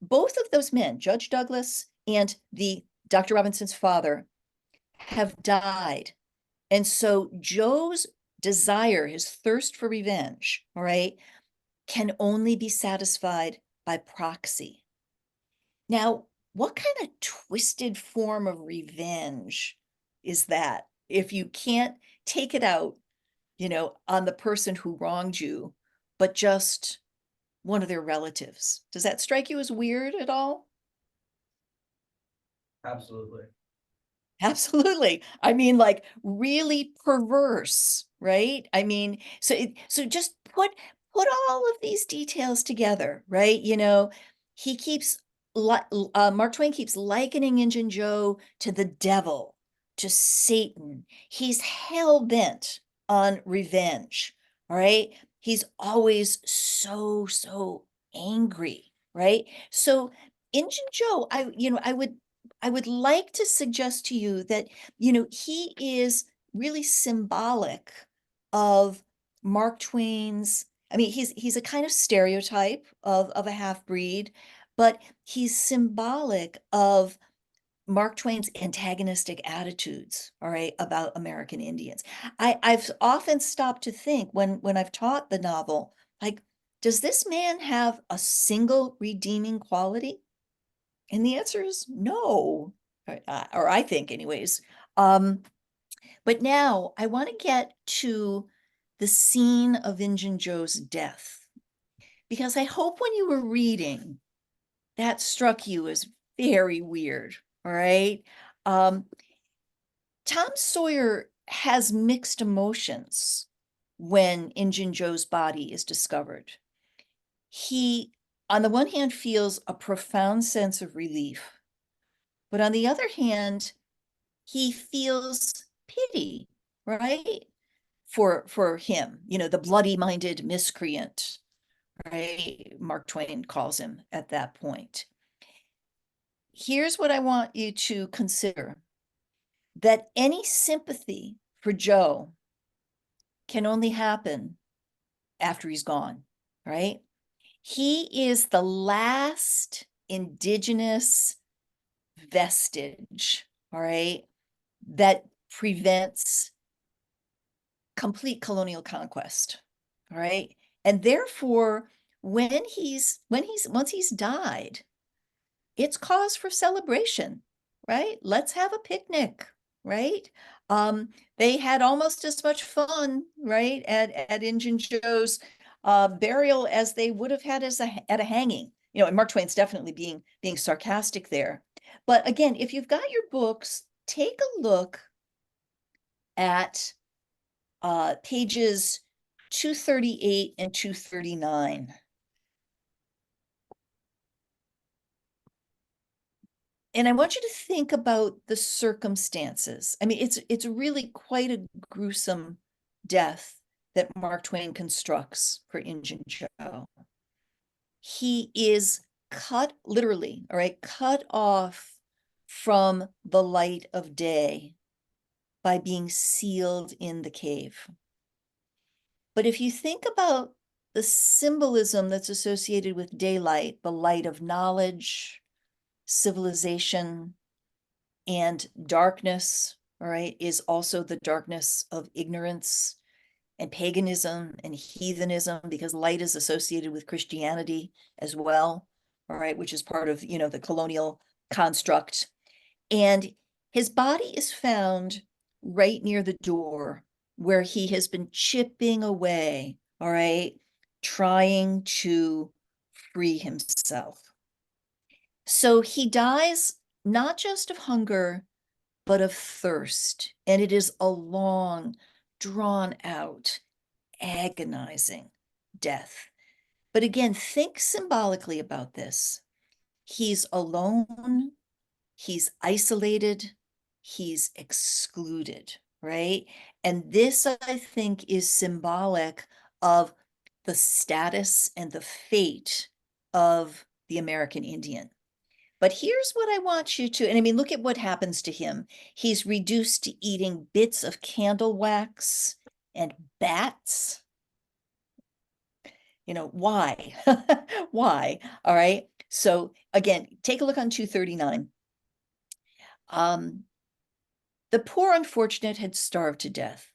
Both of those men, Judge Douglas and the Dr. Robinson's father, have died. And so Joe's desire, his thirst for revenge, all right, can only be satisfied by proxy. Now, what kind of twisted form of revenge is that if you can't take it out, on the person who wronged you, but just one of their relatives? Does that strike you as weird at all? Absolutely. Absolutely. I mean, like really perverse, right? I mean, so just put all of these details together, right? He keeps Mark Twain keeps likening Injun Joe to the devil, to Satan. He's hell bent on revenge, all right? He's always so angry, right? So Injun Joe, I would like to suggest to you that, he is really symbolic of Mark Twain's, I mean, he's a kind of stereotype of a half-breed, but he's symbolic of Mark Twain's antagonistic attitudes, all right, about American Indians. I've often stopped to think when I've taught the novel, like, does this man have a single redeeming quality? And the answer is no, or I think anyways. But now I want to get to the scene of Injun Joe's death, because I hope when you were reading, that struck you as very weird, all right? Tom Sawyer has mixed emotions when Injun Joe's body is discovered. He, on the one hand, feels a profound sense of relief, but on the other hand, he feels pity, right? For him, the bloody-minded miscreant, right? Mark Twain calls him at that point. Here's what I want you to consider: that any sympathy for Joe can only happen after he's gone, right? He is the last indigenous vestige, all right, that prevents complete colonial conquest, all right? And therefore, once he's died, it's cause for celebration, right? Let's have a picnic, right? They had almost as much fun, right, at Injun Joe's burial as they would have had at a hanging. And Mark Twain's definitely being sarcastic there. But again, if you've got your books, take a look at pages 238 and 239. And I want you to think about the circumstances. I mean, it's really quite a gruesome death that Mark Twain constructs for Injun Joe. He is cut, literally, all right, cut off from the light of day by being sealed in the cave. But if you think about the symbolism that's associated with daylight, the light of knowledge, civilization, and darkness, all right, is also the darkness of ignorance and paganism and heathenism, because light is associated with Christianity as well, all right, which is part of, the colonial construct. And his body is found right near the door, where he has been chipping away, all right, trying to free himself. So he dies not just of hunger, but of thirst. And it is a long, drawn out, agonizing death. But again, think symbolically about this. He's alone, he's isolated, he's excluded, right? And this, I think, is symbolic of the status and the fate of the American Indian. But here's what I want you to, and I mean, look at what happens to him. He's reduced to eating bits of candle wax and bats. Why? Why? All right. So again, take a look on 239. The poor unfortunate had starved to death.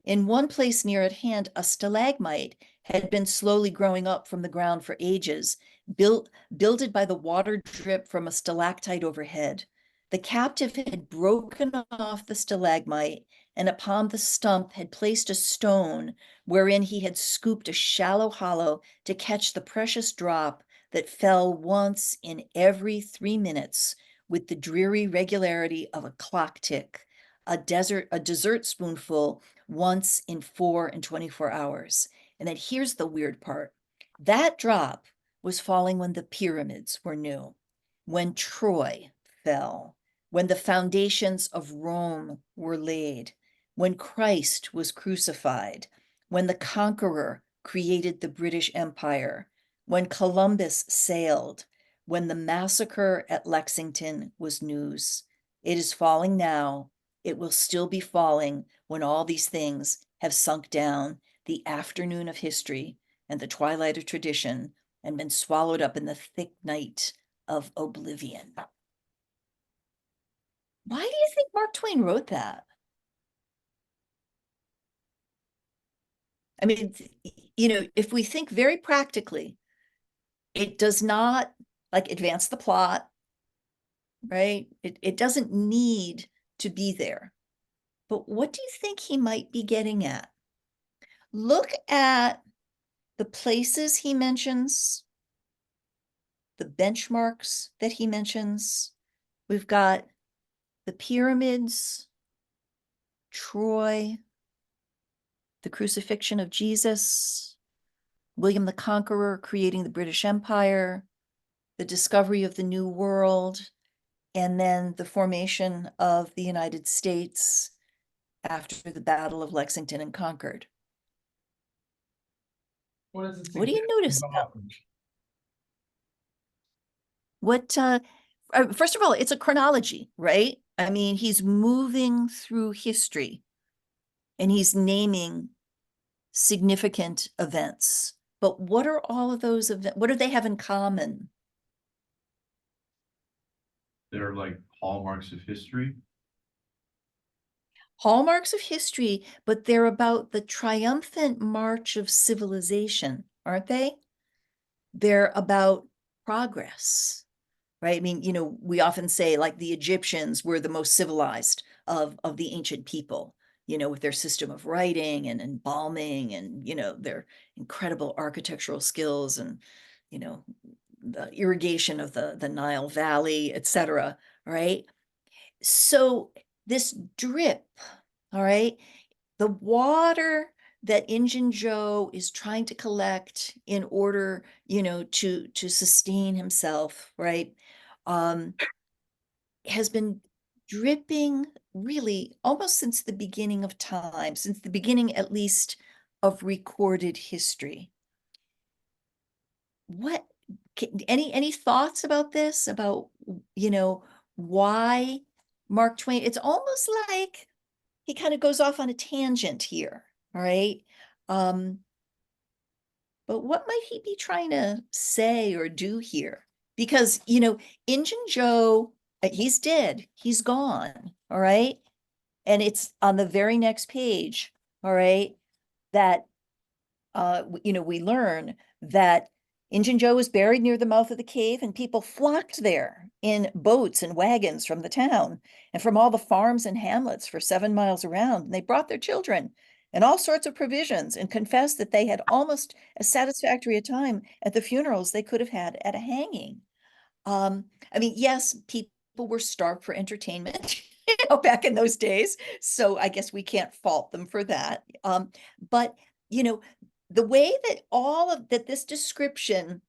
In one place near at hand, a stalagmite had been slowly growing up from the ground for ages, builded by the water drip from a stalactite overhead. The captive had broken off the stalagmite, and upon the stump had placed a stone wherein he had scooped a shallow hollow to catch the precious drop that fell once in every 3 minutes with the dreary regularity of a clock tick, a dessert spoonful once in 4 and 24 hours. And then here's the weird part. That drop was falling when the pyramids were new, when Troy fell, when the foundations of Rome were laid, when Christ was crucified, when the conqueror created the British Empire, when Columbus sailed, when the massacre at Lexington was news. It is falling now. It will still be falling when all these things have sunk down the afternoon of history and the twilight of tradition and been swallowed up in the thick night of oblivion. Why do you think Mark Twain wrote that? I mean, if we think very practically, it does not advance the plot. right? It doesn't need to be there. But what do you think he might be getting at? Look at the places he mentions, the benchmarks that he mentions. We've got the pyramids, Troy, the crucifixion of Jesus, William the Conqueror creating the British Empire, the discovery of the New World, and then the formation of the United States after the Battle of Lexington and Concord. What does it What do you suggest notice? about- What, first of all, it's a chronology, right? I mean, he's moving through history and he's naming significant events. But what are all of those events? What do they have in common? They're like hallmarks of history. Hallmarks of history, but they're about the triumphant march of civilization, aren't they? They're about progress, right? I mean, we often say like the Egyptians were the most civilized of the ancient people, with their system of writing and embalming and, their incredible architectural skills and, the irrigation of the Nile Valley, etc. Right? So this drip, all right, the water that Injun Joe is trying to collect in order, to sustain himself, right, has been dripping really almost since the beginning of time, since the beginning, at least, of recorded history. What, any thoughts about this, about, why Mark Twain? It's almost like he kind of goes off on a tangent here, all right? But what might he be trying to say or do here? Because, Injun Joe, he's dead, he's gone, all right? And it's on the very next page, all right, that we learn that Injun Joe was buried near the mouth of the cave, and people flocked there in boats and wagons from the town and from all the farms and hamlets for 7 miles around. And they brought their children and all sorts of provisions and confessed that they had almost as satisfactory a time at the funerals they could have had at a hanging. I mean, yes, people were starved for entertainment, back in those days. So I guess we can't fault them for that. But you know, the way that all of that this description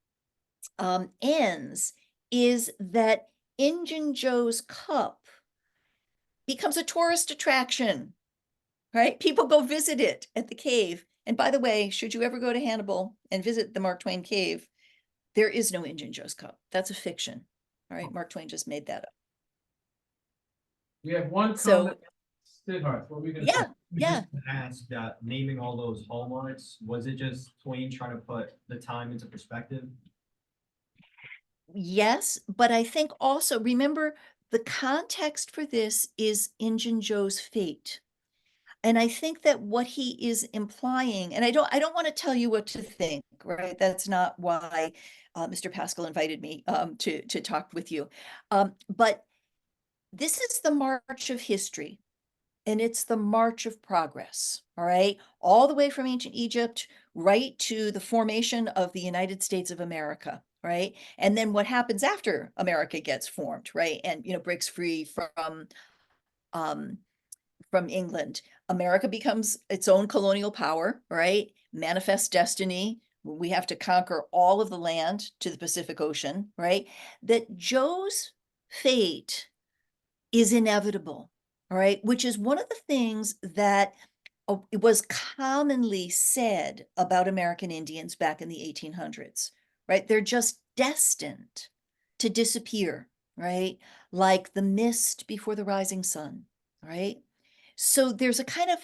ends is that Injun Joe's cup becomes a tourist attraction, right? People go visit it at the cave. And by the way, should you ever go to Hannibal and visit the Mark Twain cave, there is no Injun Joe's cup. That's a fiction. All right. Mark Twain just made that up. We have one So- comment. Stidhart, what were we gonna Yeah, say? yeah. Ask that naming all those hallmarks, was it just Twain trying to put the time into perspective? Yes, but I think also remember the context for this is Injun Joe's fate. And I think that what he is implying, and I don't want to tell you what to think, right? That's not why Mr. Pascal invited me to talk with you. But this is the march of history, and it's the march of progress, all right? All the way from ancient Egypt right to the formation of the United States of America, right? And then what happens after America gets formed, right? And breaks free from England. America becomes its own colonial power, right? Manifest destiny. We have to conquer all of the land to the Pacific Ocean, right? That Joe's fate is inevitable, all right? Which is one of the things that it was commonly said about American Indians back in the 1800s, right? They're just destined to disappear, right? Like the mist before the rising sun, right? So there's a kind of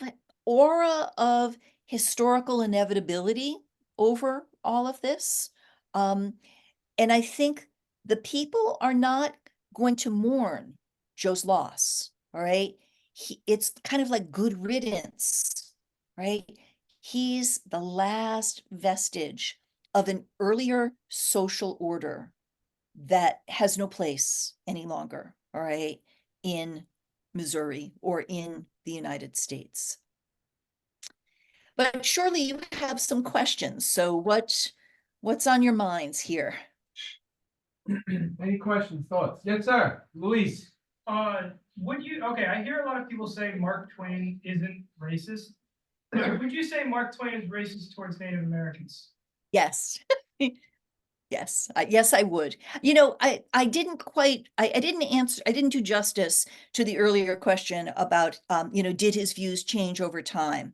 aura of historical inevitability over all of this. And I think the people are not going to mourn Joe's loss, all right? It's kind of like good riddance, right? He's the last vestige of an earlier social order that has no place any longer. all right, in Missouri or in the United States. But surely you have some questions. So what's on your minds here? Any questions, thoughts? Yes, sir. Luis. Would you, okay, I hear a lot of people say Mark Twain isn't racist. Would you say Mark Twain is racist towards Native Americans? Yes. Yes, yes, I would. You know, I didn't quite, I didn't answer, I didn't do justice to the earlier question about, you know, did his views change over time?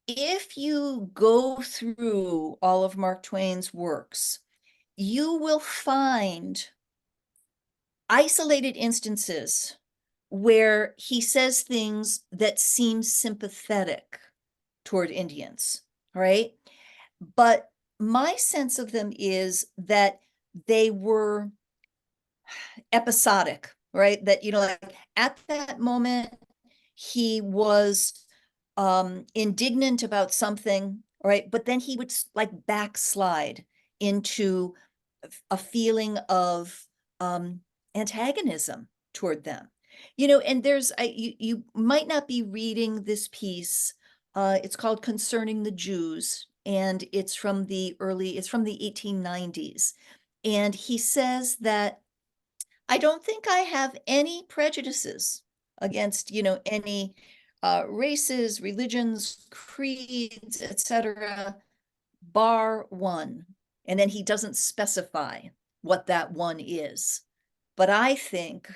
If you go through all of Mark Twain's works, you will find isolated instances where he says things that seem sympathetic toward Indians, right? But my sense of them is that they were episodic, right? That, you know, like at that moment, he was indignant about something, right? But then he would like backslide into a feeling of antagonism toward them. You know, and you might not be reading this piece. It's called Concerning the Jews, and it's from the 1890s. And he says that I don't think I have any prejudices against, you know, any races, religions, creeds, etc., bar one. And then he doesn't specify what that one is. But I think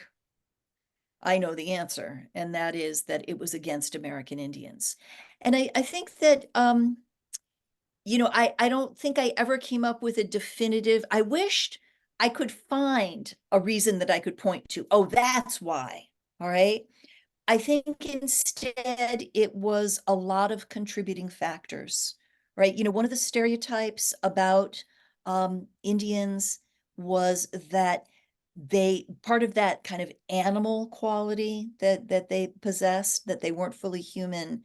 I know the answer, and that is that it was against American Indians. And I think that, you know, I don't think I ever came up with a definitive, I wished I could find a reason that I could point to. Oh, that's why. All right. I think instead it was a lot of contributing factors, right? You know, one of the stereotypes about Indians was that part of that kind of animal quality that they possessed, that they weren't fully human,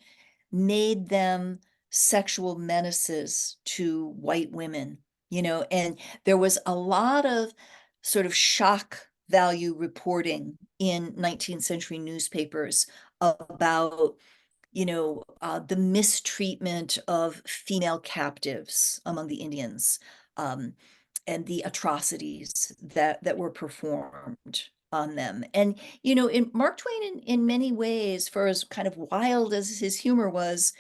made them sexual menaces to white women, you know, and there was a lot of sort of shock value reporting in 19th century newspapers about, you know, the mistreatment of female captives among the Indians, and the atrocities that were performed on them. And, you know, in Mark Twain, in many ways, for as kind of wild as his humor was,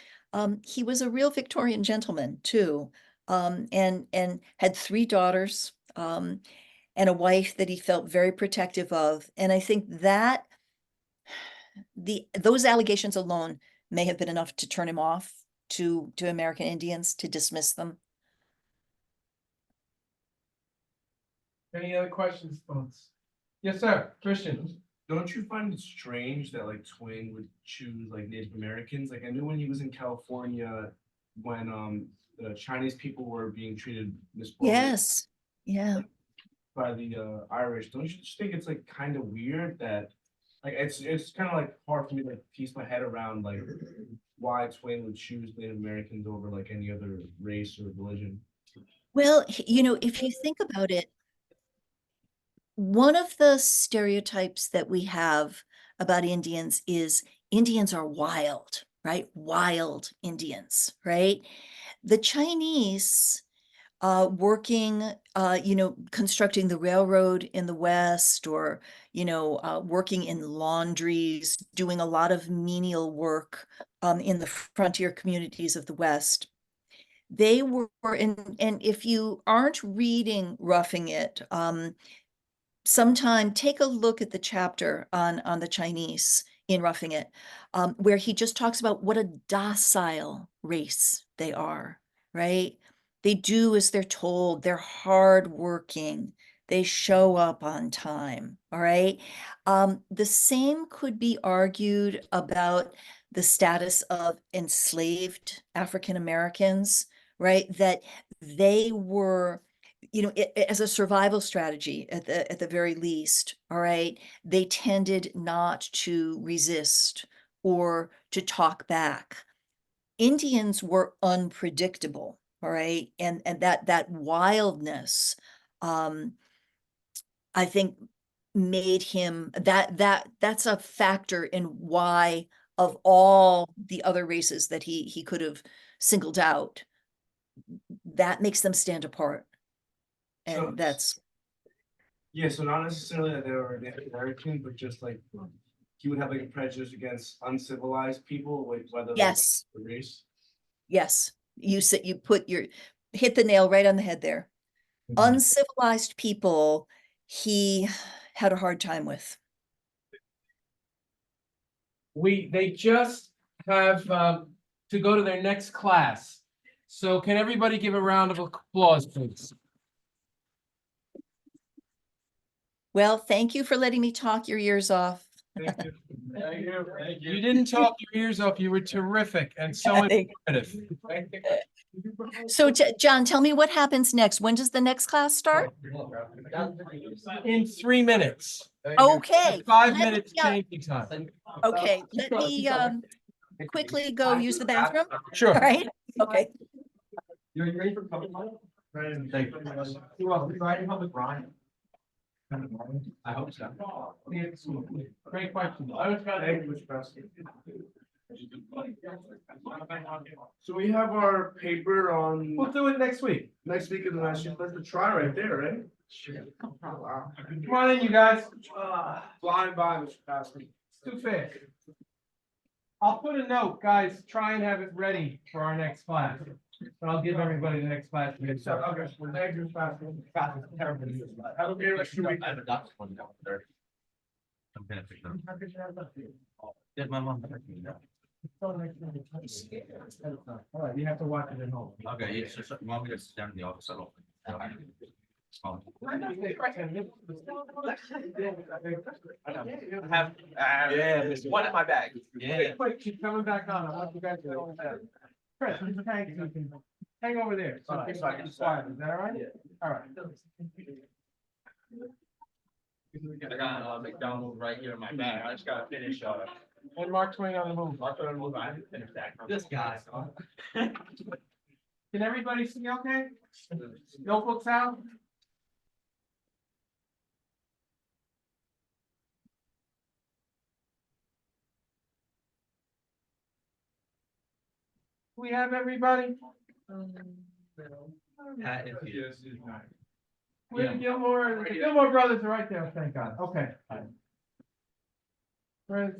he was a real Victorian gentleman too, and had three daughters, and a wife that he felt very protective of. And I think that those allegations alone may have been enough to turn him off to American Indians, to dismiss them. Any other questions, thoughts? Yes, sir. Christian. Don't you find it strange that like Twain would choose like Native Americans? Like I knew when he was in California, when the Chinese people were being treated misbelievably Yes. Yeah. by the Irish. Don't you just think it's like kind of weird that like it's kind of like hard for me to like piece my head around like why Twain would choose Native Americans over like any other race or religion. Well, you know, if you think about it, one of the stereotypes that we have about Indians is Indians are wild, right? Wild Indians, right? The Chinese working, you know, constructing the railroad in the West, or, you know, working in laundries, doing a lot of menial work in the frontier communities of the West. They were, and if you aren't reading Roughing It, sometime take a look at the chapter on the Chinese in Roughing It, where he just talks about what a docile race they are, right? They do as they're told, they're hardworking, they show up on time, all right? The same could be argued about the status of enslaved African Americans, right? That they were, you know, as a survival strategy at the very least, all right, they tended not to resist or to talk back. Indians were unpredictable, all right, and that wildness, I think made him, that's a factor in why of all the other races that he could have singled out, that makes them stand apart. So- And that's, Yeah, so not necessarily that they were Native American, but just like he would have like a prejudice against uncivilized people, like whether yes, the race. yes, you said, you hit the nail right on the head there. Uncivilized people, he had a hard time with. They just have to go to their next class. So can everybody give a round of applause, please? Well, thank you for letting me talk your ears off. Thank you. Thank you. Thank You didn't talk your ears off. You were terrific and so informative. So John, tell me what happens next. When does the next class start? In 3 minutes. Okay. 5 let minutes me, changing time. Okay, let me quickly go use the bathroom. All Sure. right, okay. You ready for public comment? Thank you. You're welcome. Right, public, Ryan. I hope so. Great question. So we have our paper on We'll do it next week. next week and the last week. Let's try right there, right? Come on in, you guys. Flying by, Mr. Pastor. It's too fast. I'll put a note, guys, try and have it ready for our next class. But I'll give everybody the next class. Okay, thank you, Pastor. Have a great rest of your week. I have a doctor's one down there. I'm gonna pick them. Did my mom? All right, you have to watch it at home. Okay, yes, so you want me to sit down in the office? I don't. Yeah, one in my bag. Yeah. Quick, keep coming back on. I want you guys to go there. Chris, hang over there. So I can quiet. Is that all right? All right. I got McDonald's right here in my bag. I just gotta finish. And Mark Twain on the move. Mark Twain on the move. I haven't finished that. This guy. Can everybody see okay? Notebooks out? We have everybody? Where the Gilmore brothers are right there, thank God, okay. Friends.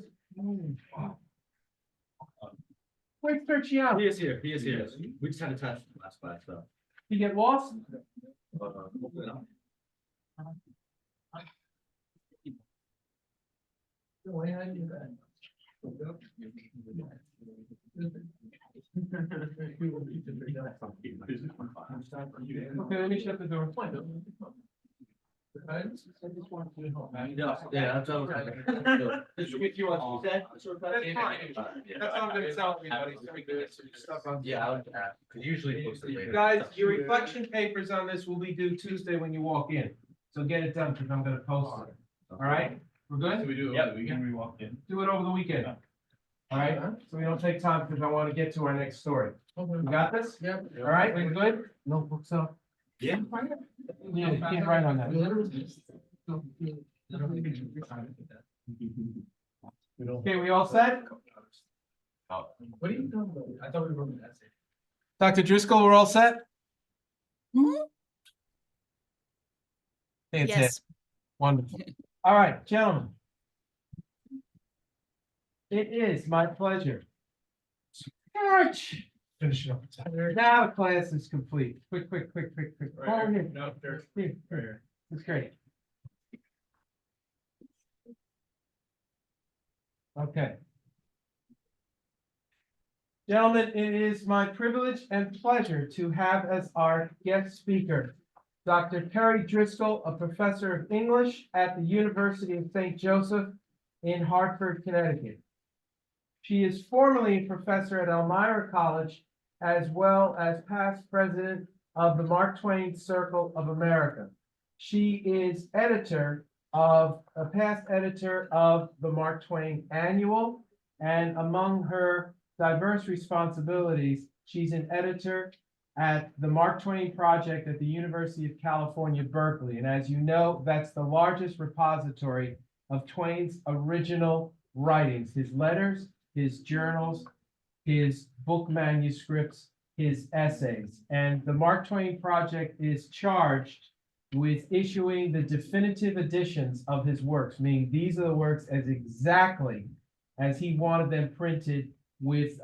Where's Terciano? He is here. He is here. We just had a test last class, so. You get lost? Hopefully not. Okay, let me shut the door. Yeah, that's what I was. Did you get you what you said? That's fine. That's all I'm gonna tell everybody. So we can get some stuff on. Yeah, I would, usually. post it later. Guys, your reflection papers on this will be due Tuesday when you walk in. So get it done because I'm gonna post it. All right? We're good? We do. Yep. We can re-walk in. Do it over the weekend. All right? So we don't take time because I want to get to our next story. You got this? Yep. All right, we good? Notebooks up. Yeah. Yeah, you can't write on that. Okay, we all set? What are you doing? I thought we were. Dr. Driscoll, we're all set? Mhm. Fantastic. Yes, Wonderful. All right, gentlemen. It is my pleasure. George. Finish it up. Now class is complete. Quick. Oh, here. Here. It's great. Okay. Gentlemen, it is my privilege and pleasure to have as our guest speaker, Dr. Kerry Driscoll, a professor of English at the University of St. Joseph in Hartford, Connecticut. She is formerly a professor at Elmira College, as well as past president of the Mark Twain Circle of America. She is a past editor of the Mark Twain Annual, and among her diverse responsibilities, she's an editor at the Mark Twain Project at the University of California, Berkeley. And as you know, that's the largest repository of Twain's original writings, his letters, his journals, his book manuscripts, his essays. And the Mark Twain Project is charged with issuing the definitive editions of his works, meaning these are the works as exactly as he wanted them printed, with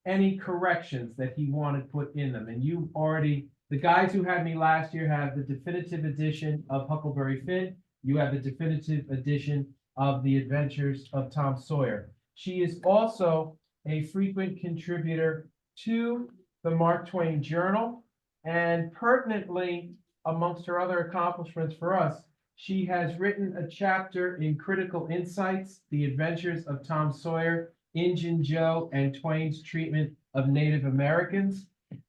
any corrections that he wanted put in them. And you already, the guys who had me last year have the definitive edition of Huckleberry Finn. You have the definitive edition of The Adventures of Tom Sawyer. She is also a frequent contributor to the Mark Twain Journal, and pertinently, amongst her other accomplishments for us, she has written a chapter in Critical Insights, The Adventures of Tom Sawyer, Injun Joe, and Twain's Treatment of Native Americans.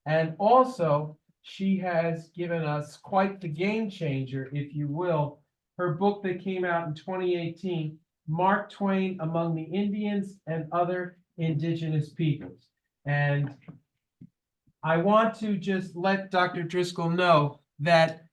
And also, she has given us quite the game changer, if you will, her book that came out in 2018, Mark Twain Among the Indians and Other Indigenous Peoples. And I want to just let Dr. Driscoll know that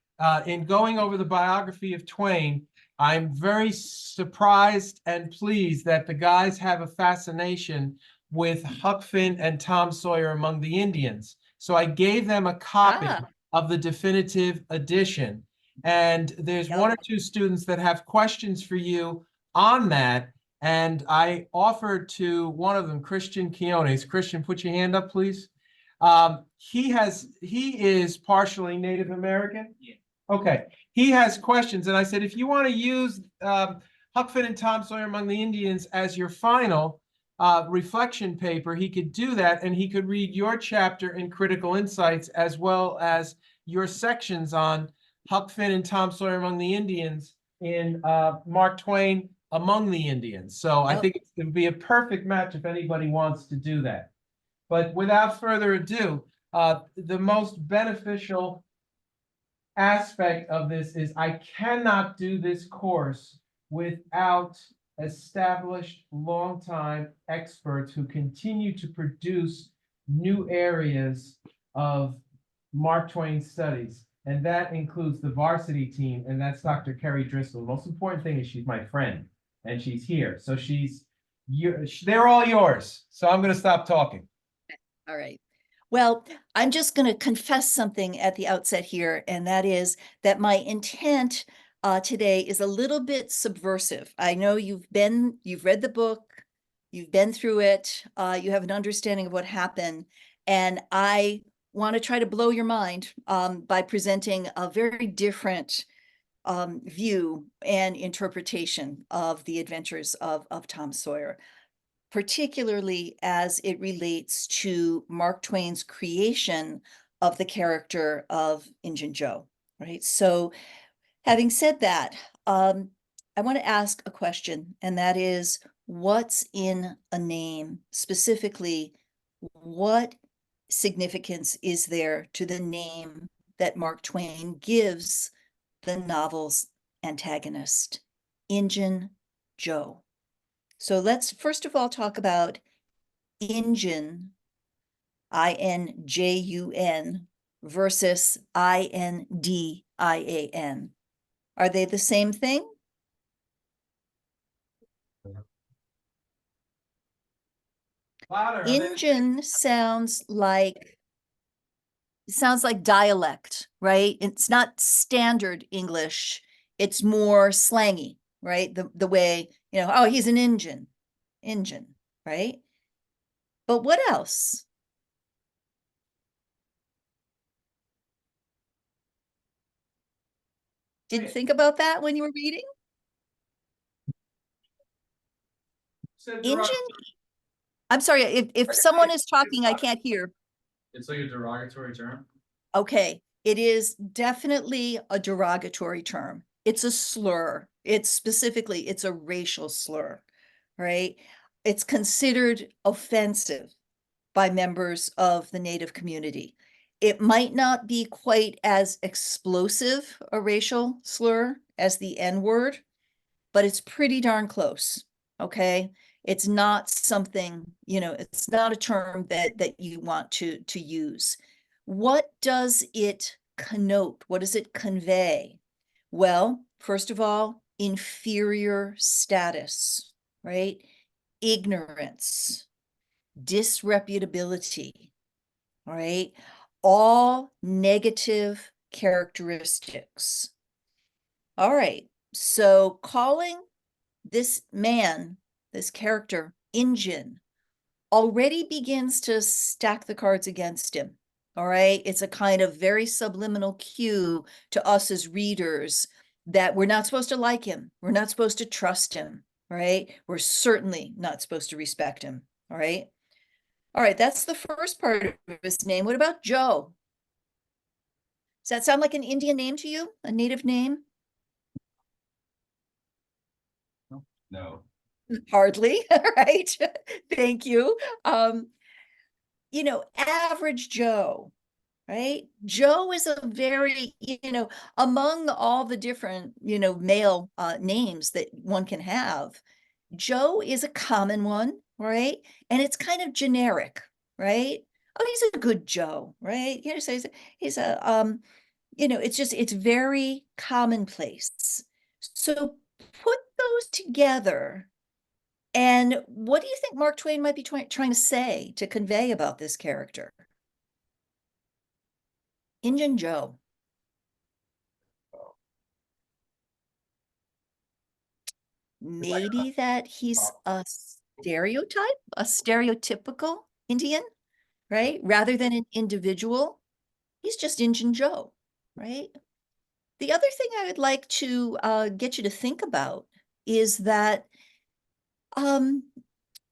in going over the biography of Twain, I'm very surprised and pleased that the guys have a fascination with Huck Finn and Tom Sawyer Among the Indians. So I gave them a copy of the definitive edition. And there's one or two students that have questions for you on that. And I offered to one of them, Christian Quiones. Christian, put your hand up, please. He is partially Native American. Yeah. Okay. He has questions. And I said, if you want to use Huck Finn and Tom Sawyer Among the Indians as your final reflection paper, he could do that. And he could read your chapter in Critical Insights, as well as your sections on Huck Finn and Tom Sawyer Among the Indians in Mark Twain Among the Indians. So I think it would be a perfect match if anybody wants to do that. But without further ado, the most beneficial aspect of this is I cannot do this course without established longtime experts who continue to produce new areas of Mark Twain studies. And that includes the varsity team, and that's Dr. Kerry Driscoll. The most important thing is she's my friend, and she's here. So they're all yours. So I'm going to stop talking. All right. Well, I'm just going to confess something at the outset here, and that is that my intent today is a little bit subversive. I know you've read the book, you've been through it, you have an understanding of what happened, and I want to try to blow your mind by presenting a very different view and interpretation of the adventures of Tom Sawyer, particularly as it relates to Mark Twain's creation of the character of Injun Joe, right? So having said that, I want to ask a question, and that is, what's in a name? Specifically, what significance is there to the name that Mark Twain gives the novel's antagonist, Injun Joe? So let's first of all talk about Injun, I-N-J-U-N, versus I-N-D-I-A-N. Are they the same thing? Injun sounds like dialect, right? It's not standard English. It's more slangy, right? The way, oh, he's an Injun, right? But what else? Did you think about that when you were reading? Injun? I'm sorry, if someone is talking, I can't hear. It's like a derogatory term. Okay, it is definitely a derogatory term. It's a slur. It's a racial slur, right? It's considered offensive by members of the Native community. It might not be quite as explosive a racial slur as the N-word, but it's pretty darn close, okay? It's not something, it's not a term that you want to use. What does it connote? What does it convey? Well, first of all, inferior status, right? Ignorance, disreputability, all right? All negative characteristics. All right, so calling this man, this character, Injun, already begins to stack the cards against him. All right, it's a kind of very subliminal cue to us as readers that we're not supposed to like him. We're not supposed to trust him. All right, we're certainly not supposed to respect him. All right. All right, that's the first part of his name. What about Joe? Does that sound like an Indian name to you? A native name? No. Hardly, right? Thank you. Average Joe, right? Joe is a very, among all the different, male names that one can have, Joe is a common one, right? And it's kind of generic, right? Oh, he's a good Joe, right? So it's very commonplace. So put those together. And what do you think Mark Twain might be trying to say, to convey about this character? Injun Joe. Maybe that he's a stereotype, a stereotypical Indian, right? Rather than an individual. He's just Injun Joe, right? The other thing I would like to get you to think about is that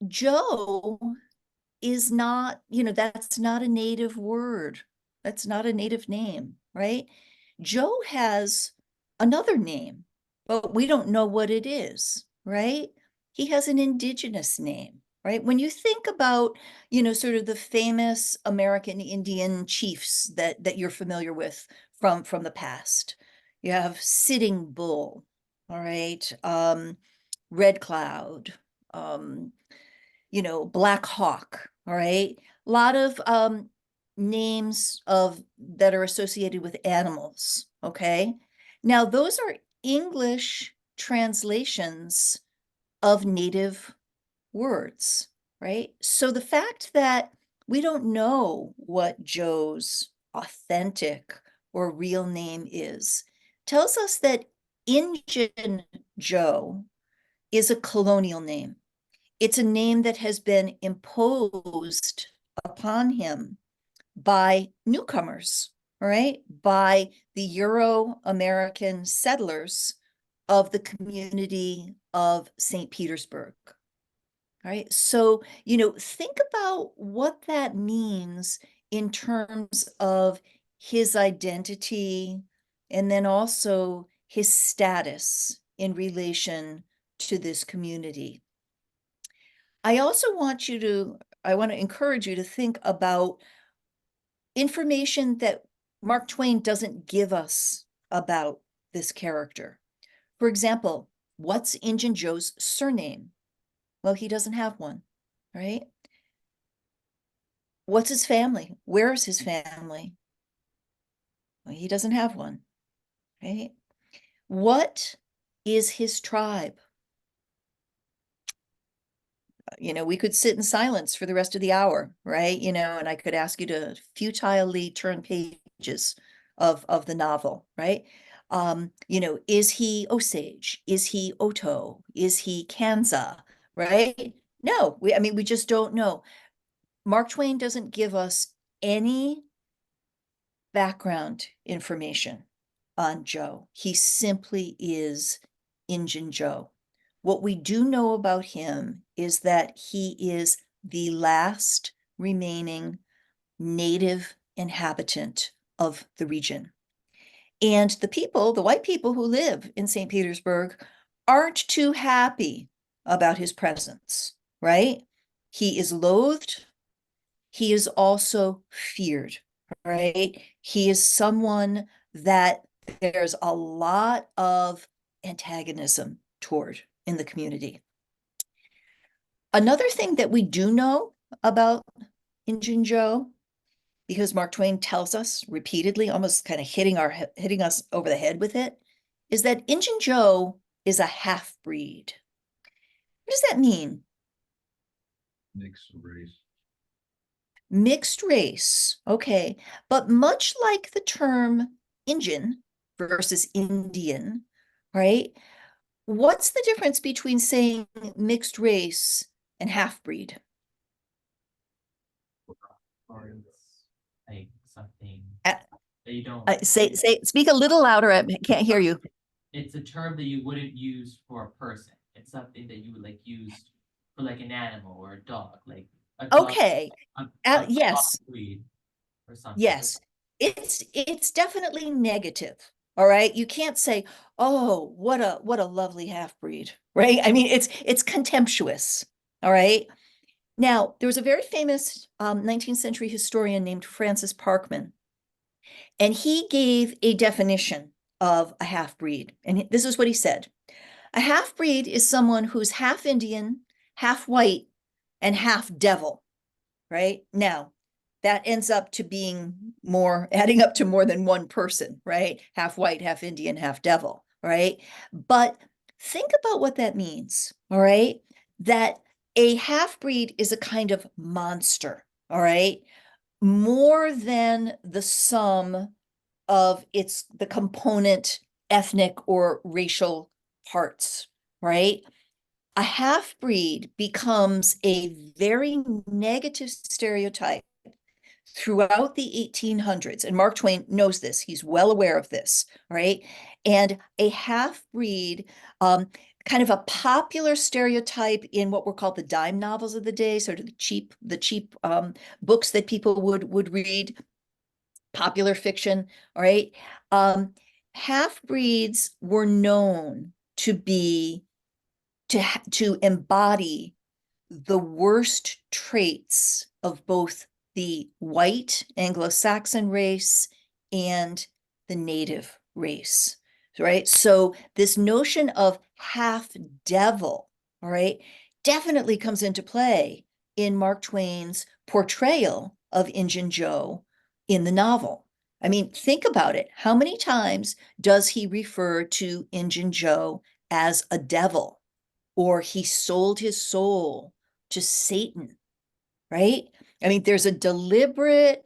Joe is not, that's not a native word. That's not a native name, right? Joe has another name, but we don't know what it is, right? He has an indigenous name, right? When you think about, sort of the famous American Indian chiefs that you're familiar with from the past, you have Sitting Bull, all right, Red Cloud, Black Hawk, all right? A lot of names that are associated with animals, okay? Now, those are English translations of native words, right? So the fact that we don't know what Joe's authentic or real name is tells us that Injun Joe is a colonial name. It's a name that has been imposed upon him by newcomers, all right, by the Euro-American settlers of the community of St. Petersburg. All right, so, think about what that means in terms of his identity and then also his status in relation to this community. I want to encourage you to think about information that Mark Twain doesn't give us about this character. For example, what's Injun Joe's surname? Well, he doesn't have one, right? What's his family? Where is his family? Well, he doesn't have one, right? What is his tribe? We could sit in silence for the rest of the hour, right? And I could ask you to futilely turn pages of the novel, right? Is he Osage? Is he Oto? Is he Kansa? Right? No, we just don't know. Mark Twain doesn't give us any background information on Joe. He simply is Injun Joe. What we do know about him is that he is the last remaining native inhabitant of the region. And the white people who live in St. Petersburg, aren't too happy about his presence, right? He is loathed. He is also feared, right? He is someone that there's a lot of antagonism toward in the community. Another thing that we do know about Injun Joe because Mark Twain tells us repeatedly, almost kind of hitting us over the head with it, is that Injun Joe is a half-breed. What does that mean? Mixed race. Mixed race, okay. But much like the term Injun versus Indian, right? What's the difference between saying mixed race and half-breed? Like something Uh, that you don't. Speak a little louder. I can't hear you. It's a term that you wouldn't use for a person. It's something that you would like use for like an animal or a dog, like a dog, Okay. a Yes. breed or something. Yes, it's definitely negative. All right. You can't say, oh, what a lovely half-breed, right? I mean, it's contemptuous. All right. Now, there was a very famous 19th century historian named Francis Parkman, and he gave a definition of a half-breed. And this is what he said. A half-breed is someone who's half Indian, half white, and half devil, right? Now, that ends up to being adding up to more than one person, right? Half white, half Indian, half devil, right? But think about what that means, all right? That a half-breed is a kind of monster, all right? More than the sum of the component ethnic or racial parts, right? A half-breed becomes a very negative stereotype throughout the 1800s. And Mark Twain knows this. He's well aware of this, right? And a half-breed, kind of a popular stereotype in what were called the dime novels of the day, sort of the cheap books that people would read, popular fiction, all right? Half-breeds were known to embody the worst traits of both the white Anglo-Saxon race and the native race, right? So this notion of half devil, all right, definitely comes into play in Mark Twain's portrayal of Injun Joe in the novel. I mean, think about it. How many times does he refer to Injun Joe as a devil? Or he sold his soul to Satan, right? I mean, there's a deliberate,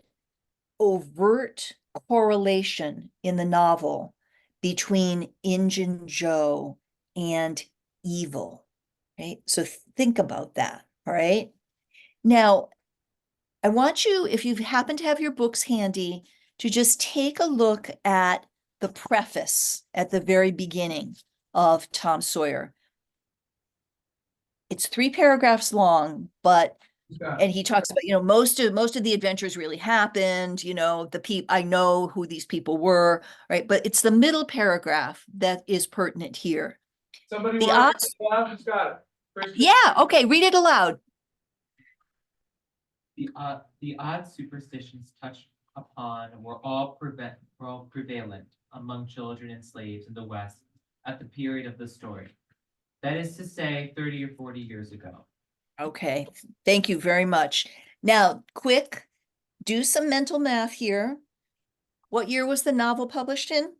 overt correlation in the novel between Injun Joe and evil, right? So think about that, all right? Now, I want you, if you happen to have your books handy, to just take a look at the preface at the very beginning of Tom Sawyer. It's 3 paragraphs long, but and he talks about, most of the adventures really happened, I know who these people were, right? But it's the middle paragraph that is pertinent here. Somebody The wants odds, to aloud, who's got it? yeah, okay, read it aloud. The odd superstitions touched upon were all prevalent among children and slaves in the West at the period of the story. That is to say, 30 or 40 years ago. Okay, thank you very much. Now, quick, do some mental math here. What year was the novel published in?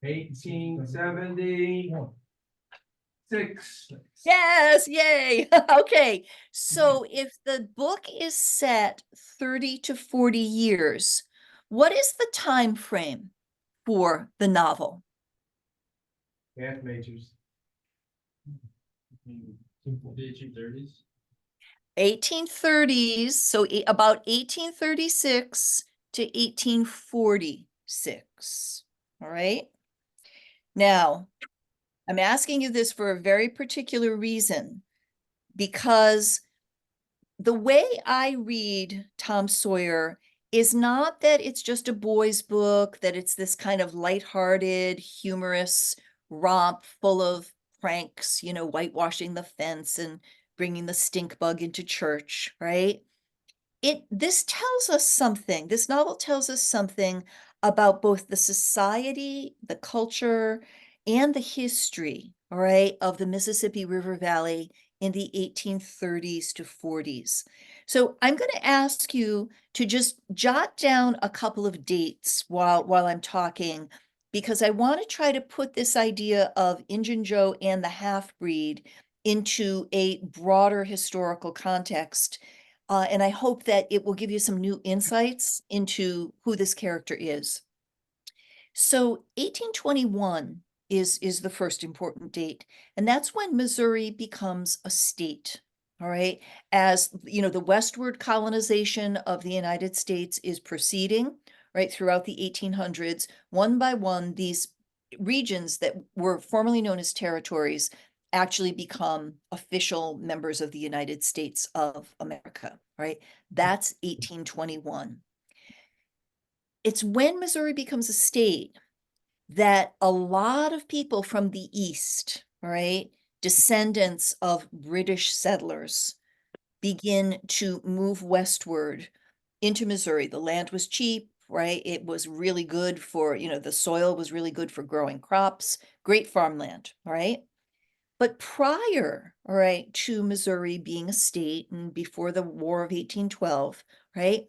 1876. Yes, yay. Okay, so if the book is set 30 to 40 years, what is the time frame for the novel? Math majors. 1830s. 1830s, so about 1836 to 1846. All right. Now, I'm asking you this for a very particular reason, because the way I read Tom Sawyer is not that it's just a boys' book, that it's this kind of lighthearted, humorous romp full of pranks, whitewashing the fence and bringing the stink bug into church, right? This novel tells us something about both the society, the culture, and the history, all right, of the Mississippi River Valley in the 1830s to 40s. So I'm going to ask you to just jot down a couple of dates while I'm talking, because I want to try to put this idea of Injun Joe and the half-breed into a broader historical context. And I hope that it will give you some new insights into who this character is. So 1821 is the first important date, and that's when Missouri becomes a state. All right, as you know, the westward colonization of the United States is proceeding right throughout the 1800s. One by one, these regions that were formerly known as territories actually become official members of the United States of America. Right, that's 1821. It's when Missouri becomes a state that a lot of people from the East, all right, descendants of British settlers, begin to move westward into Missouri. The land was cheap, right? It was really good for, the soil was really good for growing crops, great farmland, all right? But prior, all right, to Missouri being a state and before the War of 1812, right?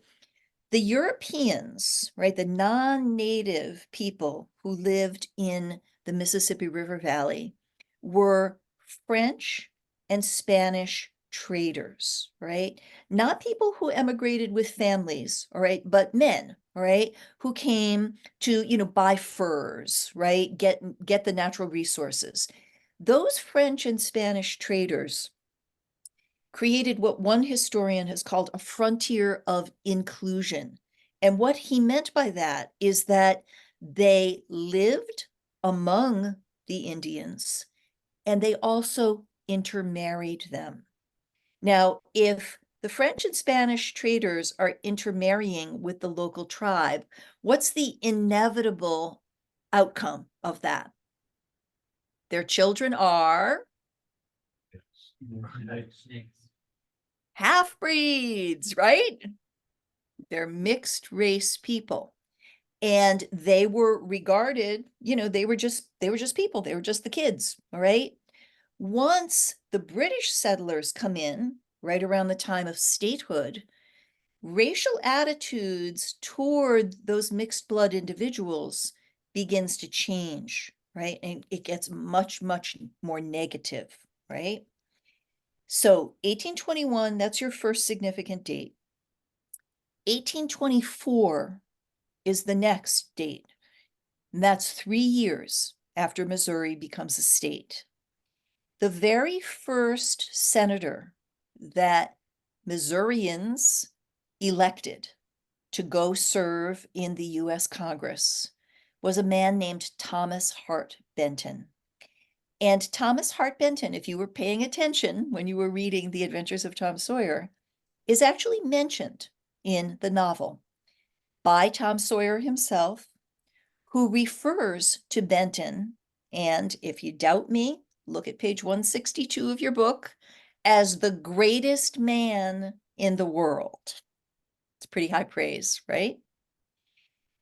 The Europeans, right, the non-native people who lived in the Mississippi River Valley were French and Spanish traders, right? Not people who emigrated with families, all right, but men, all right, who came to, buy furs, right, get the natural resources. Those French and Spanish traders created what one historian has called a frontier of inclusion. And what he meant by that is that they lived among the Indians and they also intermarried them. Now, if the French and Spanish traders are intermarrying with the local tribe, what's the inevitable outcome of that? Their children are half-breeds, right? They're mixed race people. And they were regarded, they were just people. They were just the kids, all right? Once the British settlers come in, right around the time of statehood, racial attitudes toward those mixed blood individuals begins to change, right? And it gets much, much more negative, right? So 1821, that's your first significant date. 1824 is the next date. And that's 3 years after Missouri becomes a state. The very first senator that Missourians elected to go serve in the US Congress was a man named Thomas Hart Benton. And Thomas Hart Benton, if you were paying attention when you were reading The Adventures of Tom Sawyer, is actually mentioned in the novel by Tom Sawyer himself, who refers to Benton, and if you doubt me, look at page 162 of your book, as the greatest man in the world. It's pretty high praise, right?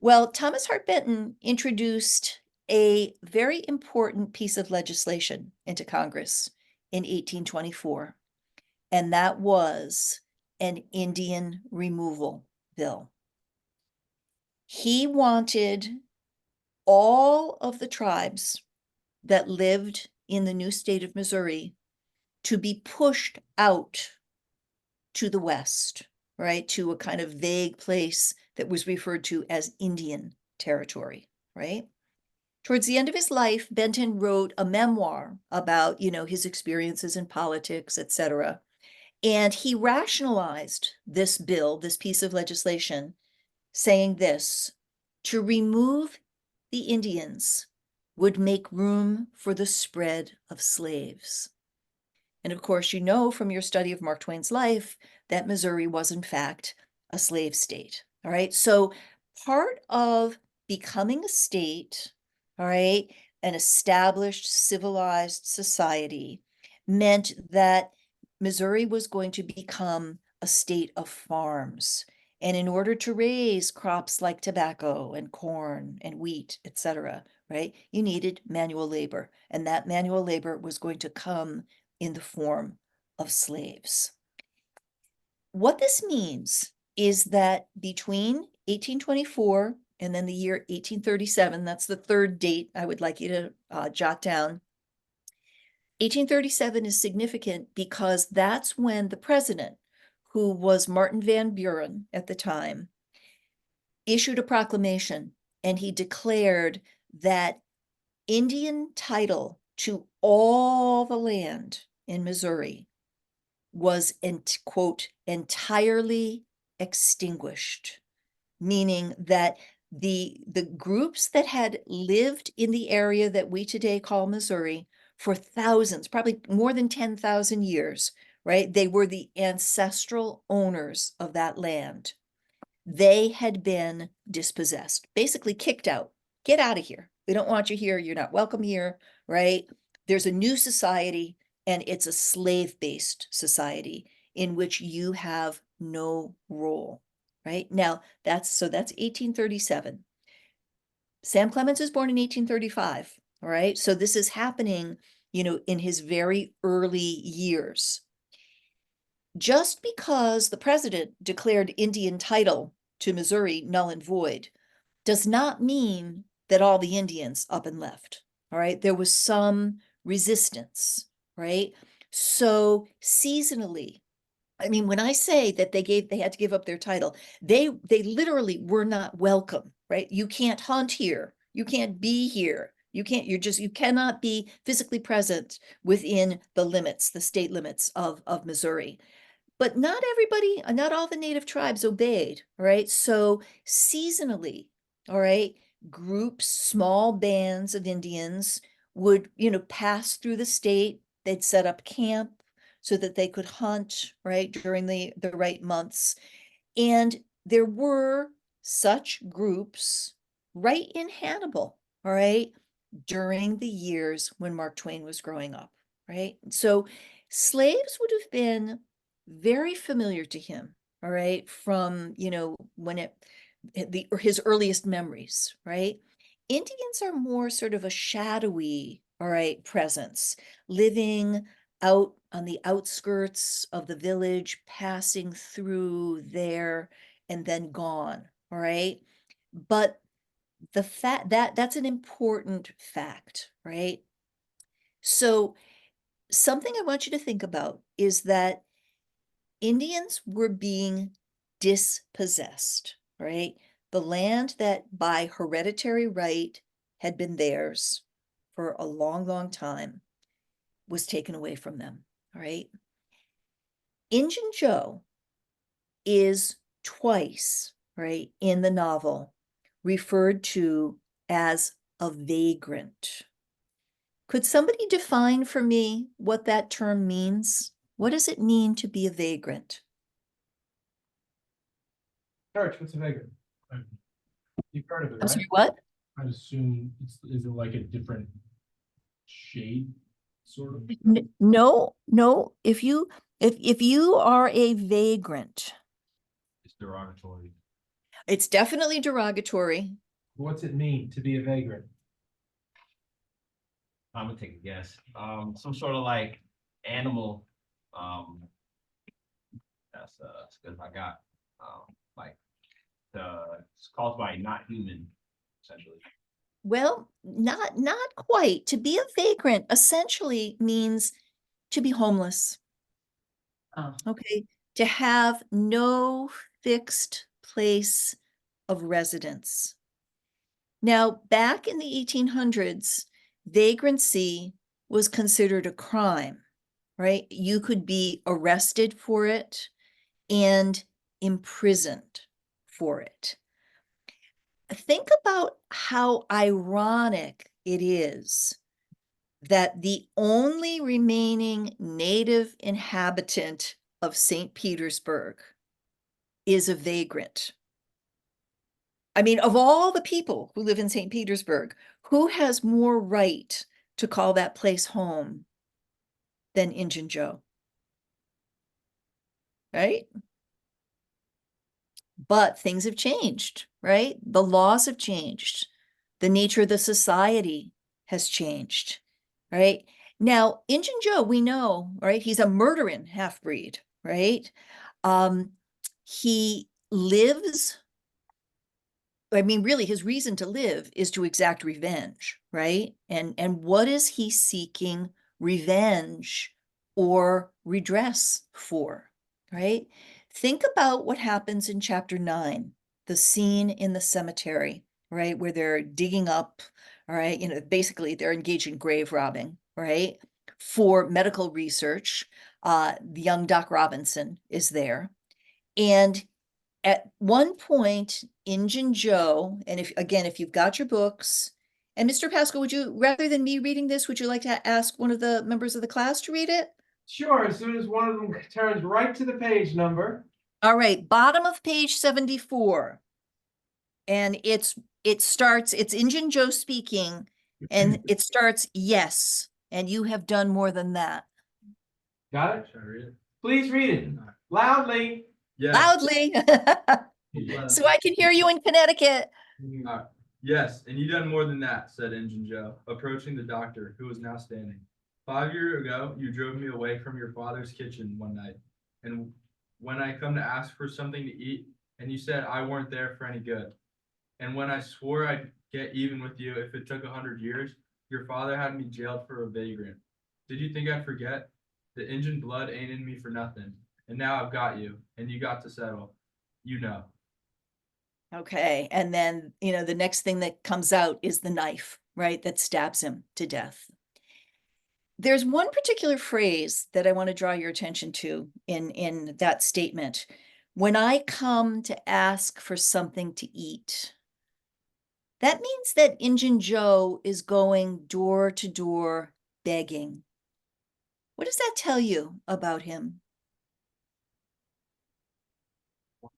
Well, Thomas Hart Benton introduced a very important piece of legislation into Congress in 1824, and that was an Indian removal bill. He wanted all of the tribes that lived in the new state of Missouri to be pushed out to the west, right? To a kind of vague place that was referred to as Indian territory, right? Towards the end of his life, Benton wrote a memoir about, his experiences in politics, etc. And he rationalized this bill, this piece of legislation, saying this: to remove the Indians would make room for the spread of slaves. And of course, from your study of Mark Twain's life that Missouri was, in fact, a slave state. All right. So part of becoming a state, all right, an established civilized society, meant that Missouri was going to become a state of farms. And in order to raise crops like tobacco and corn and wheat, etc., right, you needed manual labor. And that manual labor was going to come in the form of slaves. What this means is that between 1824 and then the year 1837, that's the third date I would like you to jot down. 1837 is significant because that's when the president, who was Martin Van Buren at the time, issued a proclamation, and he declared that Indian title to all the land in Missouri was, quote, entirely extinguished, meaning that the groups that had lived in the area that we today call Missouri for thousands, probably more than 10,000 years, right? They were the ancestral owners of that land. They had been dispossessed, basically kicked out. Get out of here. We don't want you here. You're not welcome here, right? There's a new society, and it's a slave-based society in which you have no role, right? Now, that's 1837. Sam Clemens is born in 1835, all right? So this is happening, in his very early years. Just because the president declared Indian title to Missouri null and void does not mean that all the Indians up and left, all right? There was some resistance, right? So seasonally, I mean, when I say that they had to give up their title, they literally were not welcome, right? You can't hunt here. You can't be here. You cannot be physically present within the state limits of Missouri. But not everybody, not all the native tribes obeyed, all right? So seasonally, all right, groups, small bands of Indians would, pass through the state. They'd set up camp so that they could hunt, right, during the right months. And there were such groups right in Hannibal, all right, during the years when Mark Twain was growing up, right? So slaves would have been very familiar to him, all right, from, when his earliest memories, right? Indians are more sort of a shadowy, all right, presence, living out on the outskirts of the village, passing through there and then gone, all right? But the fact that's an important fact, right? So something I want you to think about is that Indians were being dispossessed, right? The land that by hereditary right had been theirs for a long, long time was taken away from them, all right? Injun Joe is twice, right, in the novel referred to as a vagrant. Could somebody define for me what that term means? What does it mean to be a vagrant? Church, what's a vagrant? You've heard of it, I'm right? sorry, what? I'd assume is it like a different shade, sort of? No, if you are a vagrant, It's derogatory. it's definitely derogatory. What's it mean to be a vagrant? I'm gonna take a guess. Some sort of like animal. That's as good as I got. Like it's caused by not human, essentially. Well, not quite. To be a vagrant essentially means to be homeless. Oh. Okay, to have no fixed place of residence. Now, back in the 1800s, vagrancy was considered a crime, right? You could be arrested for it and imprisoned for it. Think about how ironic it is that the only remaining native inhabitant of St. Petersburg is a vagrant. I mean, of all the people who live in St. Petersburg, who has more right to call that place home than Injun Joe? Right? But things have changed, right? The laws have changed. The nature of the society has changed, right? Now, Injun Joe, we know, right? He's a murdering half-breed, right? He lives, I mean, really, his reason to live is to exact revenge, right? And what is he seeking revenge or redress for, right? Think about what happens in chapter 9, the scene in the cemetery, right? Where they're digging up, all right, basically they're engaged in grave robbing, right? For medical research. The young Doc Robinson is there. And at one point, Injun Joe, and if you've got your books, and Mr. Pascal, would you, rather than me reading this, would you like to ask one of the members of the class to read it? Sure, as soon as one of them turns right to the page number. All right, bottom of page 74. And it's Injun Joe speaking, and it starts, yes, and you have done more than that. Got it? Should I read it? Please read it loudly. Yes. Loudly. So I can hear you in Connecticut. Yes, and you done more than that, said Injun Joe, approaching the doctor, who was now standing. 5 years ago, you drove me away from your father's kitchen one night, and when I come to ask for something to eat, and you said I weren't there for any good. And when I swore I'd get even with you if it took 100 years, your father had me jailed for a vagrant. Did you think I'd forget? The Injun blood ain't in me for nothing, and now I've got you, and you got to settle. You know. Okay, and then, the next thing that comes out is the knife, right, that stabs him to death. There's one particular phrase that I want to draw your attention to in that statement. When I come to ask for something to eat, that means that Injun Joe is going door to door begging. What does that tell you about him? I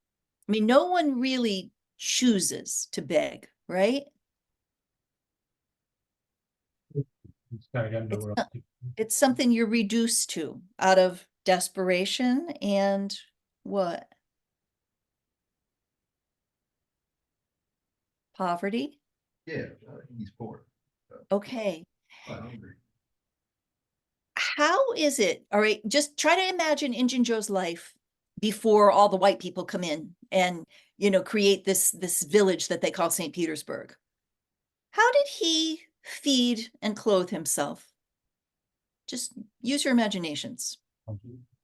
mean, no one really chooses to beg, right? It's something you're reduced to out of desperation and what? Poverty? Yeah, he's poor. Okay. Quite hungry. How is it? All right, just try to imagine Injun Joe's life before all the white people come in and, create this village that they call St. Petersburg. How did he feed and clothe himself? Just use your imaginations.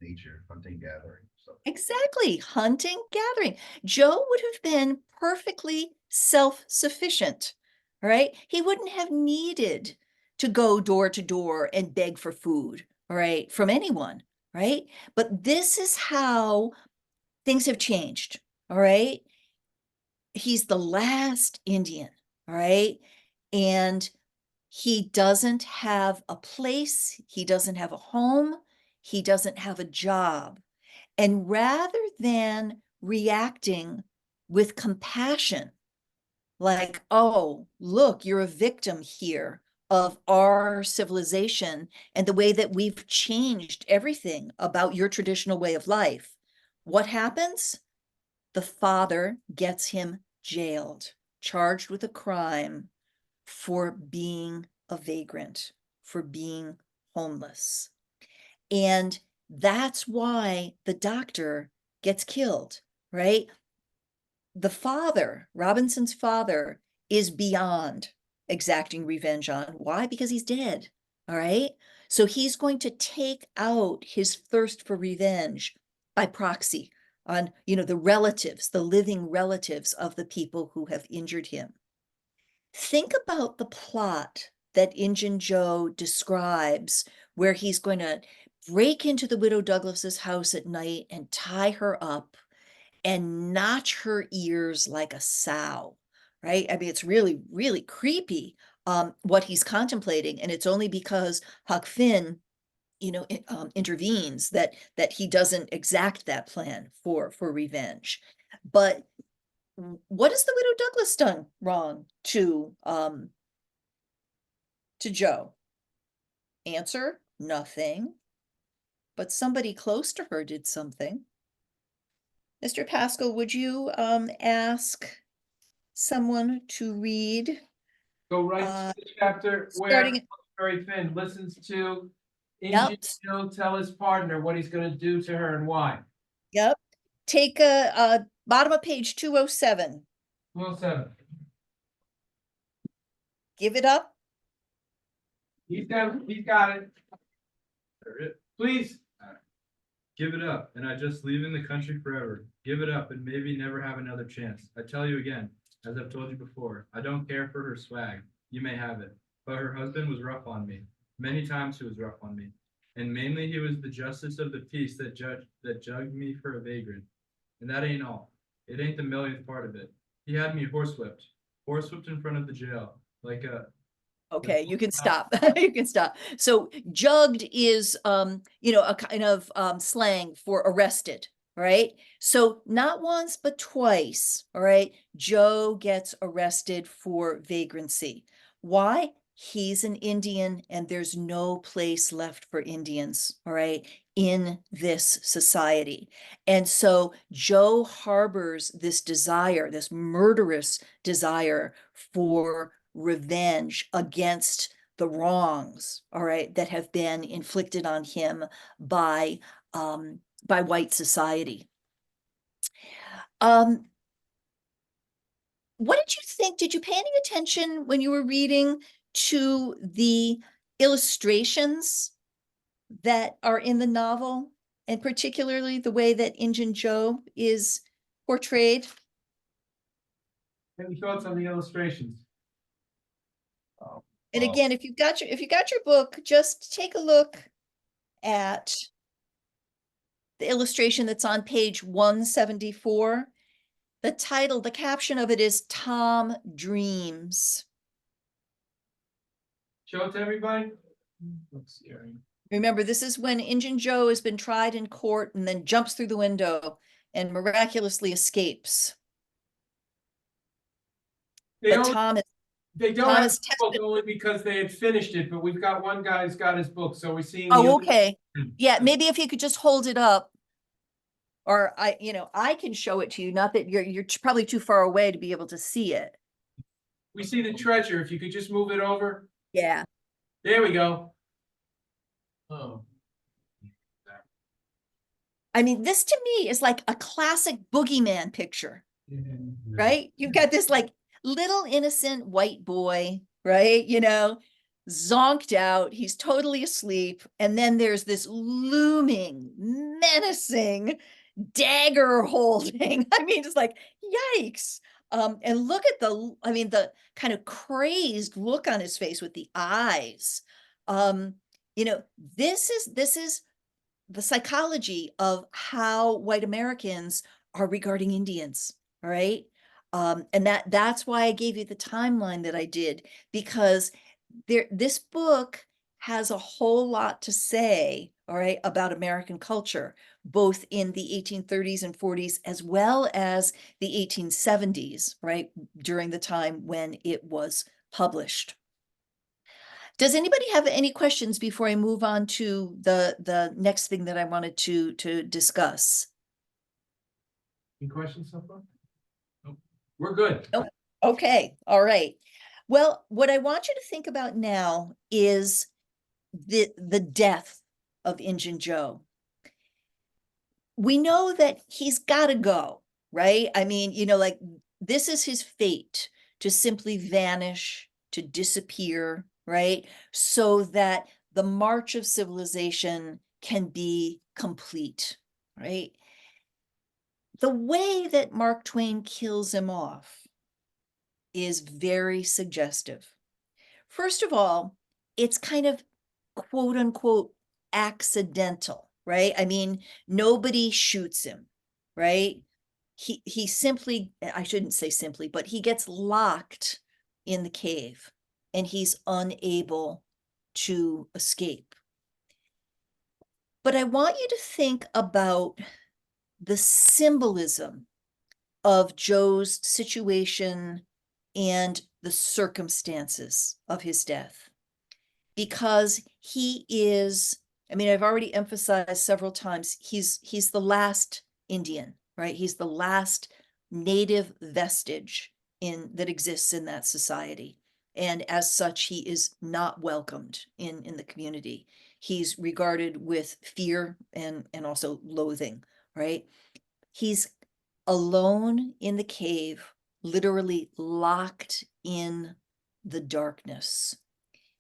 Nature, hunting, gathering. So Exactly, hunting, gathering. Joe would have been perfectly self-sufficient, right? He wouldn't have needed to go door to door and beg for food, right, from anyone, right? But this is how things have changed, all right? He's the last Indian, all right? And he doesn't have a place, he doesn't have a home, he doesn't have a job. And rather than reacting with compassion, like, oh, look, you're a victim here of our civilization and the way that we've changed everything about your traditional way of life, what happens? The father gets him jailed, charged with a crime for being a vagrant, for being homeless. And that's why the doctor gets killed, right? The father, Robinson's father, is beyond exacting revenge on. Why? Because he's dead. All right. So he's going to take out his thirst for revenge by proxy on, the relatives, the living relatives of the people who have injured him. Think about the plot that Injun Joe describes, where he's going to break into the widow Douglas's house at night and tie her up and notch her ears like a sow, right? I mean, it's really, really creepy, what he's contemplating. And it's only because Huck Finn, intervenes that he doesn't exact that plan for revenge. But what has the widow Douglas done wrong to Joe? Answer, nothing. But somebody close to her did something. Mr. Pascal, would you ask someone to read Go right to the chapter where starting Huckleberry Finn listens to Yep. Injun Joe tell his partner what he's gonna do to her and why. Yep. Take bottom of page 207. 207. Give it up. He's got it. Please. Give it up, and I just leave in the country forever. Give it up and maybe never have another chance. I tell you again, as I've told you before, I don't care for her swag. You may have it. But her husband was rough on me. Many times he was rough on me. And mainly he was the justice of the peace that judged me for a vagrant. And that ain't all. It ain't the millionth part of it. He had me horsewhipped. Horsewhipped in front of the jail. Like a Okay, you can stop. You can stop. So jugged is a kind of slang for arrested, right? So not once but twice, all right? Joe gets arrested for vagrancy. Why? He's an Indian and there's no place left for Indians, all right, in this society. And so Joe harbors this desire, this murderous desire for revenge against the wrongs, all right, that have been inflicted on him by white society. What did you think? Did you pay any attention when you were reading to the illustrations that are in the novel, and particularly the way that Injun Joe is portrayed? Any thoughts on the illustrations? And again, if you got your book, just take a look at the illustration that's on page 174. The title, the caption of it is Tom Dreams. Show it to everybody. Looks scary. Remember, this is when Injun Joe has been tried in court and then jumps through the window and miraculously escapes. They But don't, Tom is they don't Tom have is the book only because they had finished it, but we've got one guy who's got his book, so we're seeing. Oh, okay. Yeah, maybe if you could just hold it up, or I can show it to you. Not that you're probably too far away to be able to see it. We see the treasure. If you could just move it over. Yeah. There we go. Oh. I mean, this to me is like a classic boogeyman picture, right? You've got this like little innocent white boy, right? Zonked out. He's totally asleep. And then there's this looming, menacing, dagger holding. I mean, just like, yikes. And look at the kind of crazed look on his face with the eyes. This is the psychology of how white Americans are regarding Indians. All right. And that's why I gave you the timeline that I did, because this book has a whole lot to say, all right, about American culture, both in the 1830s and 40s, as well as the 1870s, right, during the time when it was published. Does anybody have any questions before I move on to the next thing that I wanted to discuss? Any questions so far? Nope. We're good. Nope. Okay, all right. Well, what I want you to think about now is the death of Injun Joe. We know that he's got to go, right? I mean, like this is his fate, to simply vanish, to disappear, right? So that the march of civilization can be complete, right? The way that Mark Twain kills him off is very suggestive. First of all, it's kind of quote unquote accidental, right? I mean, nobody shoots him, right? He simply, I shouldn't say simply, but he gets locked in the cave and he's unable to escape. But I want you to think about the symbolism of Joe's situation and the circumstances of his death, because he is, I mean, I've already emphasized several times, he's the last Indian, right? He's the last native vestige that exists in that society. And as such, he is not welcomed in the community. He's regarded with fear and also loathing, right? He's alone in the cave, literally locked in the darkness.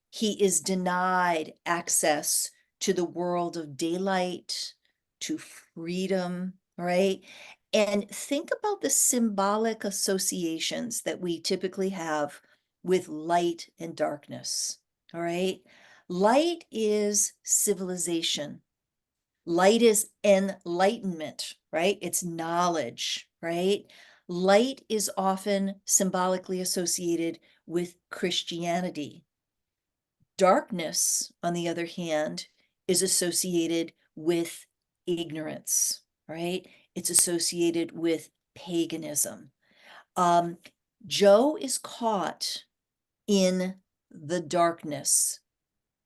He is denied access to the world of daylight, to freedom, right? And think about the symbolic associations that we typically have with light and darkness, all right? Light is civilization. Light is enlightenment, right? It's knowledge, right? Light is often symbolically associated with Christianity. Darkness, on the other hand, is associated with ignorance, right? It's associated with paganism. Um, Joe is caught in the darkness,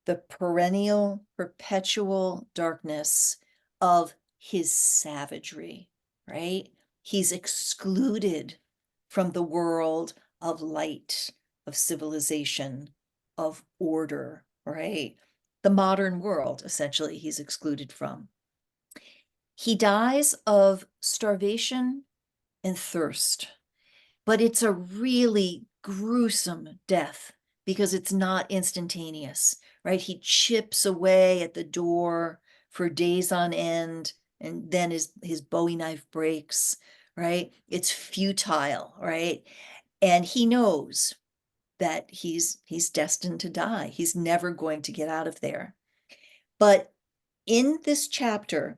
the perennial, perpetual darkness of his savagery, right? He's excluded from the world of light, of civilization, of order, right? The modern world, essentially, he's excluded from. He dies of starvation and thirst, but it's a really gruesome death because it's not instantaneous, right? He chips away at the door for days on end, and then his Bowie knife breaks, right? It's futile, right? And he knows that he's destined to die. He's never going to get out of there. But in this chapter,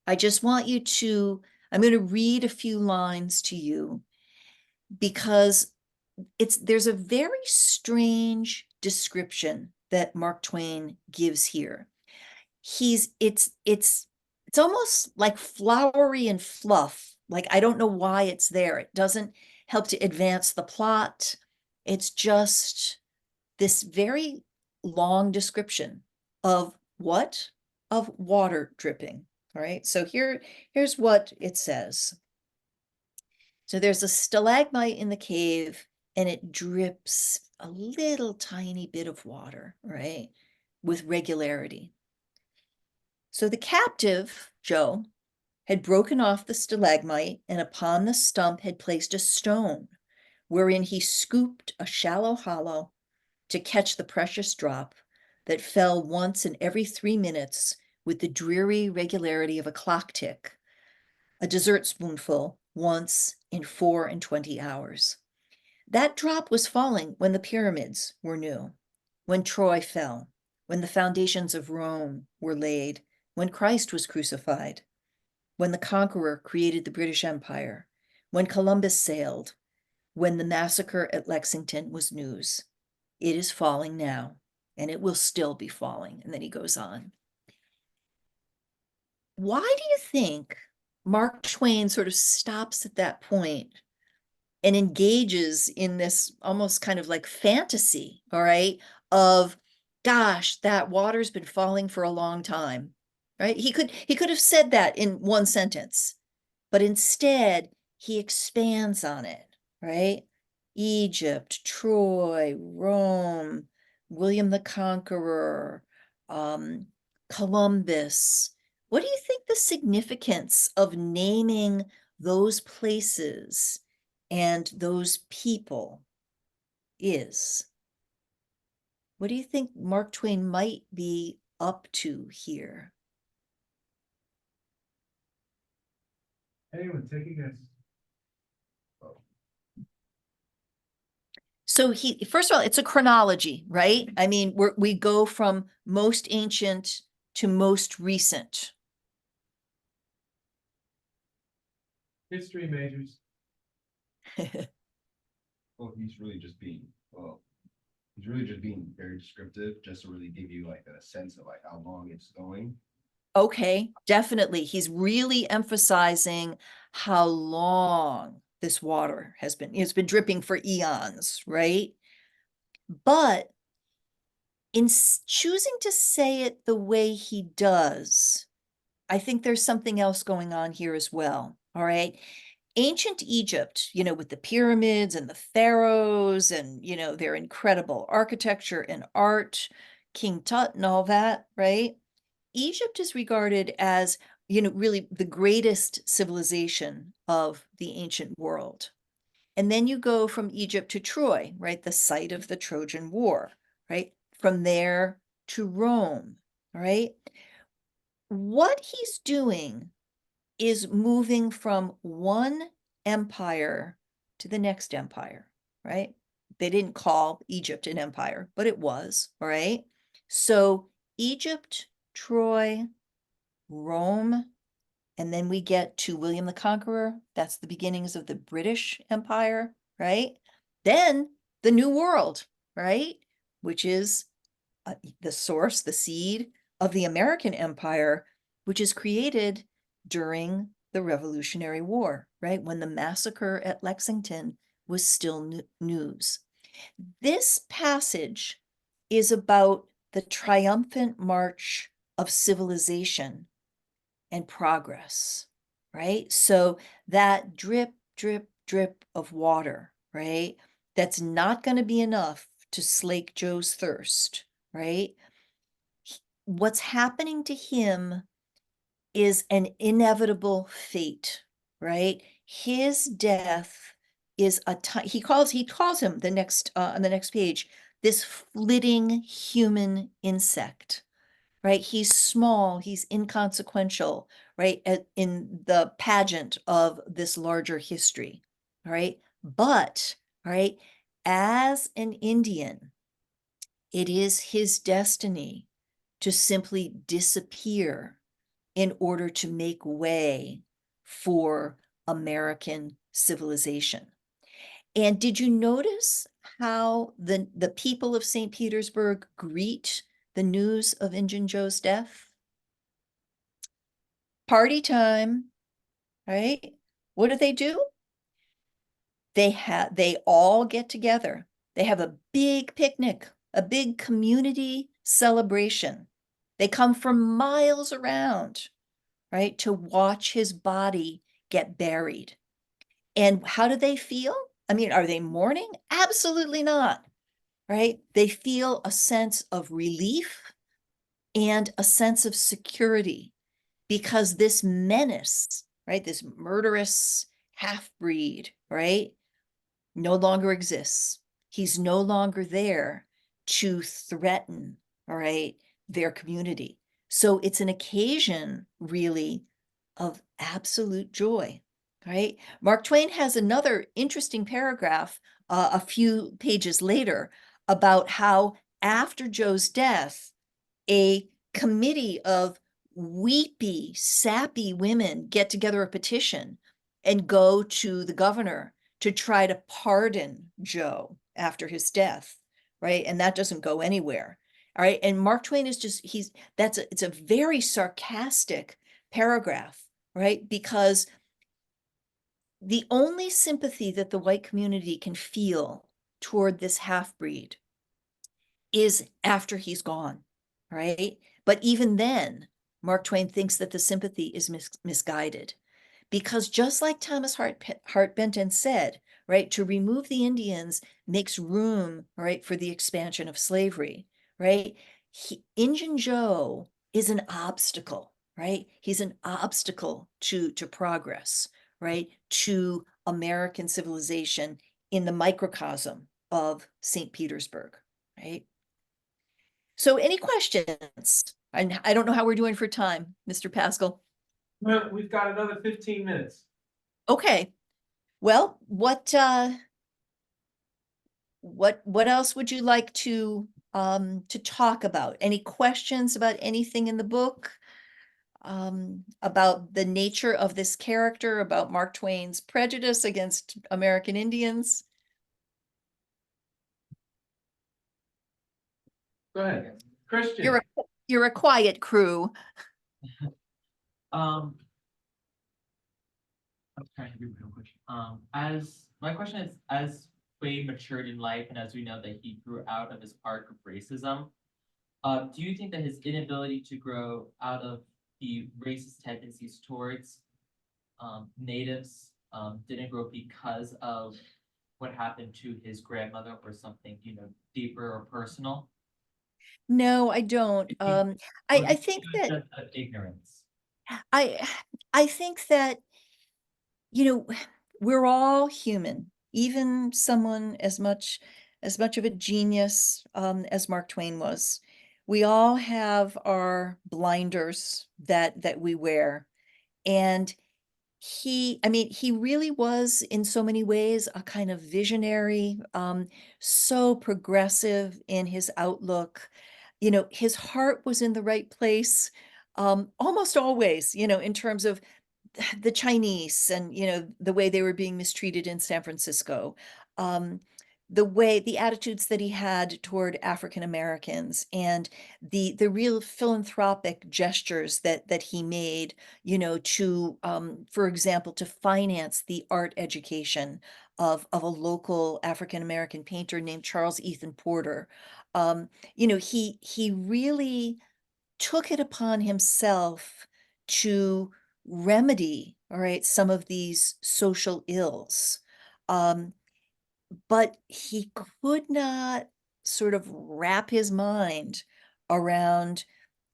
I just want you to, I'm going to read a few lines to you because there's a very strange description that Mark Twain gives here. It's almost like flowery and fluff. Like, I don't know why it's there. It doesn't help to advance the plot. It's just this very long description of what? Of water dripping. All right. So here's what it says. So there's a stalagmite in the cave and it drips a little tiny bit of water, right? With regularity. So the captive, Joe, had broken off the stalagmite and upon the stump had placed a stone wherein he scooped a shallow hollow to catch the precious drop that fell once in every 3 minutes with the dreary regularity of a clock tick, a dessert spoonful once in 24 hours. That drop was falling when the pyramids were new, when Troy fell, when the foundations of Rome were laid, when Christ was crucified, when the conqueror created the British Empire, when Columbus sailed, when the massacre at Lexington was news. It is falling now, and it will still be falling. And then he goes on. Why do you think Mark Twain sort of stops at that point and engages in this almost kind of like fantasy, all right, of, gosh, that water's been falling for a long time, right? He could have said that in one sentence, but instead he expands on it, right? Egypt, Troy, Rome, William the Conqueror, Columbus. What do you think the significance of naming those places and those people is? What do you think Mark Twain might be up to here? Anyone take a guess? So first of all, it's a chronology, right? I mean, we go from most ancient to most recent. History majors. Well, he's really just being very descriptive, just to really give you like a sense of like how long it's going. Okay, definitely. He's really emphasizing how long this water has been. It's been dripping for eons, right? But in choosing to say it the way he does, I think there's something else going on here as well. All right. ancient Egypt, with the pyramids and the pharaohs and, their incredible architecture and art, King Tut and all that, right? Egypt is regarded as, really the greatest civilization of the ancient world. And then you go from Egypt to Troy, right? The site of the Trojan War, right? From there to Rome, right? What he's doing is moving from one empire to the next empire, right? They didn't call Egypt an empire, but it was, all right? So Egypt, Troy, Rome, and then we get to William the Conqueror. That's the beginnings of the British Empire, right? Then the New World, right? Which is the source, the seed of the American Empire, which is created during the Revolutionary War, right? When the massacre at Lexington was still news. This passage is about the triumphant march of civilization and progress, right? So that drip, drip, drip of water, right? That's not going to be enough to slake Joe's thirst, right? What's happening to him is an inevitable fate, right? His death is he calls him the next on the next page, this flitting human insect, right? He's small, he's inconsequential, right? In the pageant of this larger history, right? But, right, as an Indian, it is his destiny to simply disappear in order to make way for American civilization. And did you notice how the people of St. Petersburg greet the news of Injun Joe's death? Party time, right? What do? They all get together. They have a big picnic, a big community celebration. They come from miles around, right, to watch his body get buried. And how do they feel? I mean, are they mourning? Absolutely not, right? They feel a sense of relief and a sense of security because this menace, right, this murderous half-breed, right, no longer exists. He's no longer there to threaten, all right, their community. So it's an occasion really of absolute joy, right? Mark Twain has another interesting paragraph a few pages later about how after Joe's death, a committee of weepy, sappy women get together a petition and go to the governor to try to pardon Joe after his death, right? And that doesn't go anywhere. All right. And Mark Twain is just, it's a very sarcastic paragraph, right? Because the only sympathy that the white community can feel toward this half-breed is after he's gone, right? But even then, Mark Twain thinks that the sympathy is misguided. Because just like Thomas Hart Benton said, right, to remove the Indians makes room, right, for the expansion of slavery, right? Injun Joe is an obstacle, right? He's an obstacle to progress, right? To American civilization in the microcosm of St. Petersburg, right? So any questions? I don't know how we're doing for time, Mr. Pascal. Well, we've got another 15 minutes. Okay. Well, what else would you like to talk about? Any questions about anything in the book? About the nature of this character, about Mark Twain's prejudice against American Indians? Go ahead. Christian. You're a quiet crew. I'm trying to be real quick. As my question is, as Wade matured in life, and as we know that he grew out of his arc of racism, do you think that his inability to grow out of the racist tendencies towards natives didn't grow because of what happened to his grandmother or something, deeper or personal? No, I don't. I think that Just of ignorance. I I think that, you know, we're all human, even someone as much of a genius as Mark Twain was. We all have our blinders that we wear. And I mean, he really was in so many ways a kind of visionary, so progressive in his outlook. His heart was in the right place, almost always, in terms of the Chinese and, the way they were being mistreated in San Francisco. Um, the attitudes that he had toward African Americans and the real philanthropic gestures that he made, to for example, to finance the art education of a local African American painter named Charles Ethan Porter. He really took it upon himself to remedy, all right, some of these social ills. Um, but he could not sort of wrap his mind around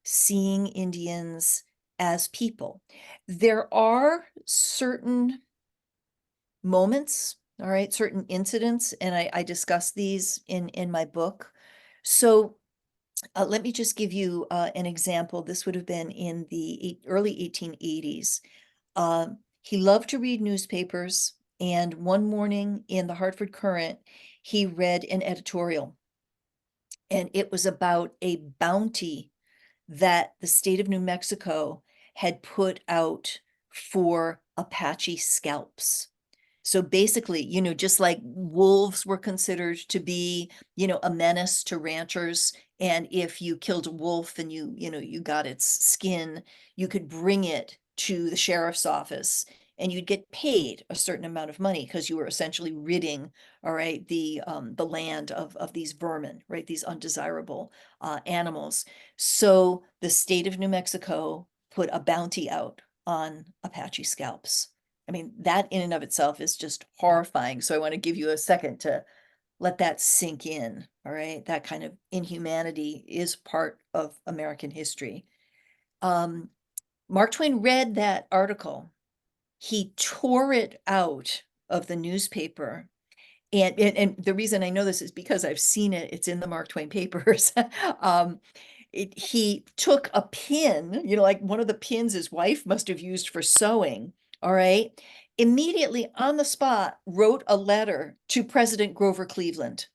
seeing Indians as people. There are certain moments, all right, certain incidents, and I discuss these in my book. So let me just give you an example. This would have been in the early 1880s. He loved to read newspapers, and one morning in the Hartford Courant, he read an editorial, and it was about a bounty that the state of New Mexico had put out for Apache scalps. So basically, just like wolves were considered to be, a menace to ranchers. And if you killed a wolf and you got its skin, you could bring it to the sheriff's office and you'd get paid a certain amount of money because you were essentially ridding, all right, the land of these vermin, right, these undesirable animals. So the state of New Mexico put a bounty out on Apache scalps. I mean, that in and of itself is just horrifying. So I want to give you a second to let that sink in. All right. That kind of inhumanity is part of American history. Um, Mark Twain read that article. He tore it out of the newspaper. And the reason I know this is because I've seen it. It's in the Mark Twain papers. um, he took a pin, like one of the pins his wife must have used for sewing, all right, immediately on the spot wrote a letter to President Grover Cleveland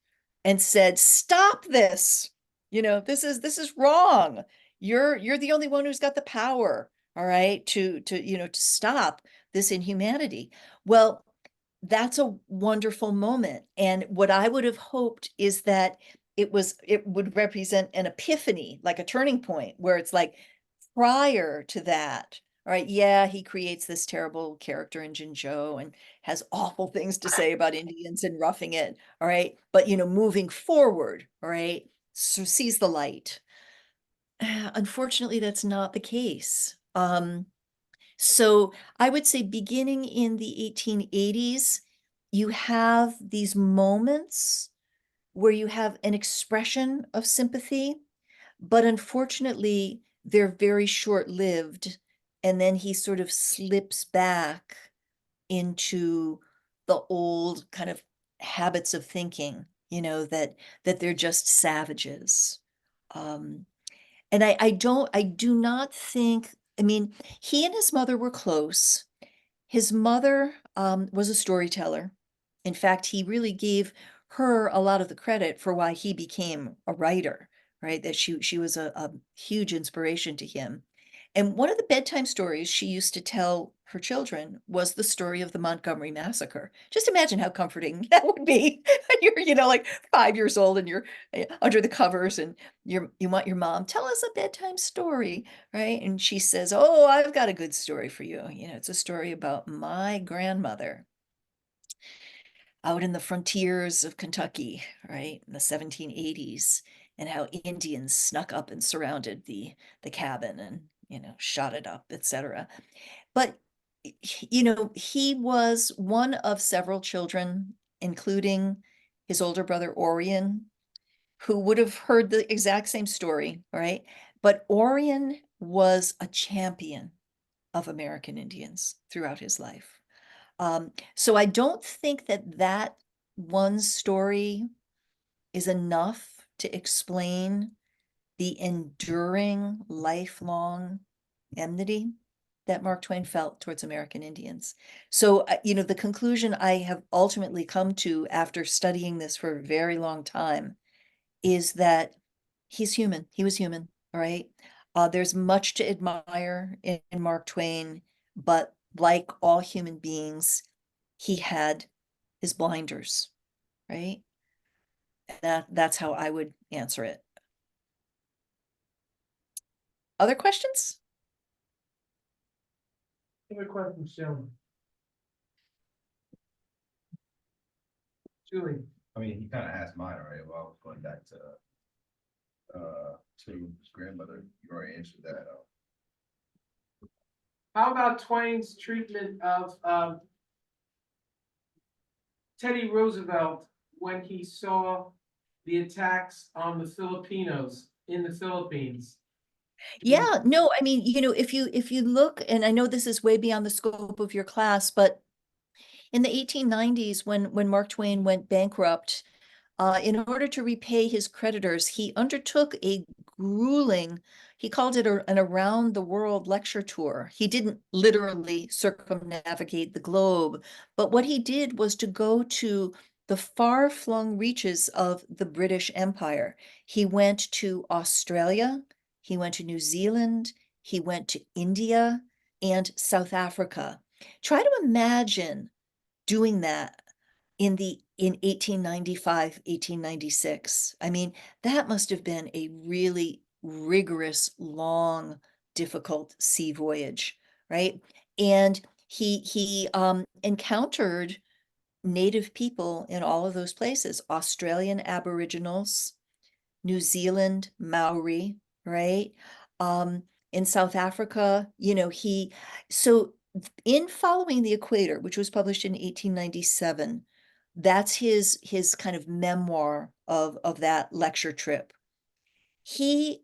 and said, "Stop this. This is wrong. You're the only one who's got the power, all right, to stop this inhumanity." Well, that's a wonderful moment. And what I would have hoped is that it would represent an epiphany, like a turning point, where it's like prior to that, all right, yeah, he creates this terrible character in Joe and has awful things to say about Indians and roughing it, all right, but moving forward, all right, so sees the light. Unfortunately, that's not the case. So I would say beginning in the 1880s, you have these moments where you have an expression of sympathy, but unfortunately, they're very short-lived. And then he sort of slips back into the old kind of habits of thinking, that they're just savages. Um, and I do not think, I mean, he and his mother were close. His mother was a storyteller. In fact, he really gave her a lot of the credit for why he became a writer, right? That she was a huge inspiration to him. And one of the bedtime stories she used to tell her children was the story of the Montgomery Massacre. Just imagine how comforting that would be. You're, like 5 years old and you're under the covers and you want your mom, tell us a bedtime story, right? And she says, "Oh, I've got a good story for you. It's a story about my grandmother out in the frontiers of Kentucky, right, in the 1780s, and how Indians snuck up and surrounded the cabin and, shot it up, etc." But you know, he was one of several children, including his older brother Orion, who would have heard the exact same story, right? But Orion was a champion of American Indians throughout his life. So I don't think that that one story is enough to explain the enduring, lifelong enmity that Mark Twain felt towards American Indians. So, you know, the conclusion I have ultimately come to after studying this for a very long time is that he's human. He was human, all right? There's much to admire in Mark Twain, but like all human beings, he had his blinders, right? That's how I would answer it. Other questions? Other questions, gentlemen? Julie? I mean, he kind of asked mine already, well, I was going back to his grandmother, you already answered that. How about Twain's treatment of Teddy Roosevelt when he saw the attacks on the Filipinos in the Philippines? Yeah, no, I mean, you know, if you look, and I know this is way beyond the scope of your class, but in the 1890s, when Mark Twain went bankrupt, in order to repay his creditors, he undertook a grueling, he called it an around the world lecture tour. He didn't literally circumnavigate the globe, but what he did was to go to the far-flung reaches of the British Empire. He went to Australia, he went to New Zealand, he went to India and South Africa. Try to imagine doing that in 1895, 1896. I mean, that must have been a really rigorous, long, difficult sea voyage, right? And he encountered native people in all of those places, Australian Aboriginals, New Zealand Maori, right? Um, in South Africa, you know, so in Following the Equator, which was published in 1897, that's his kind of memoir of that lecture trip. He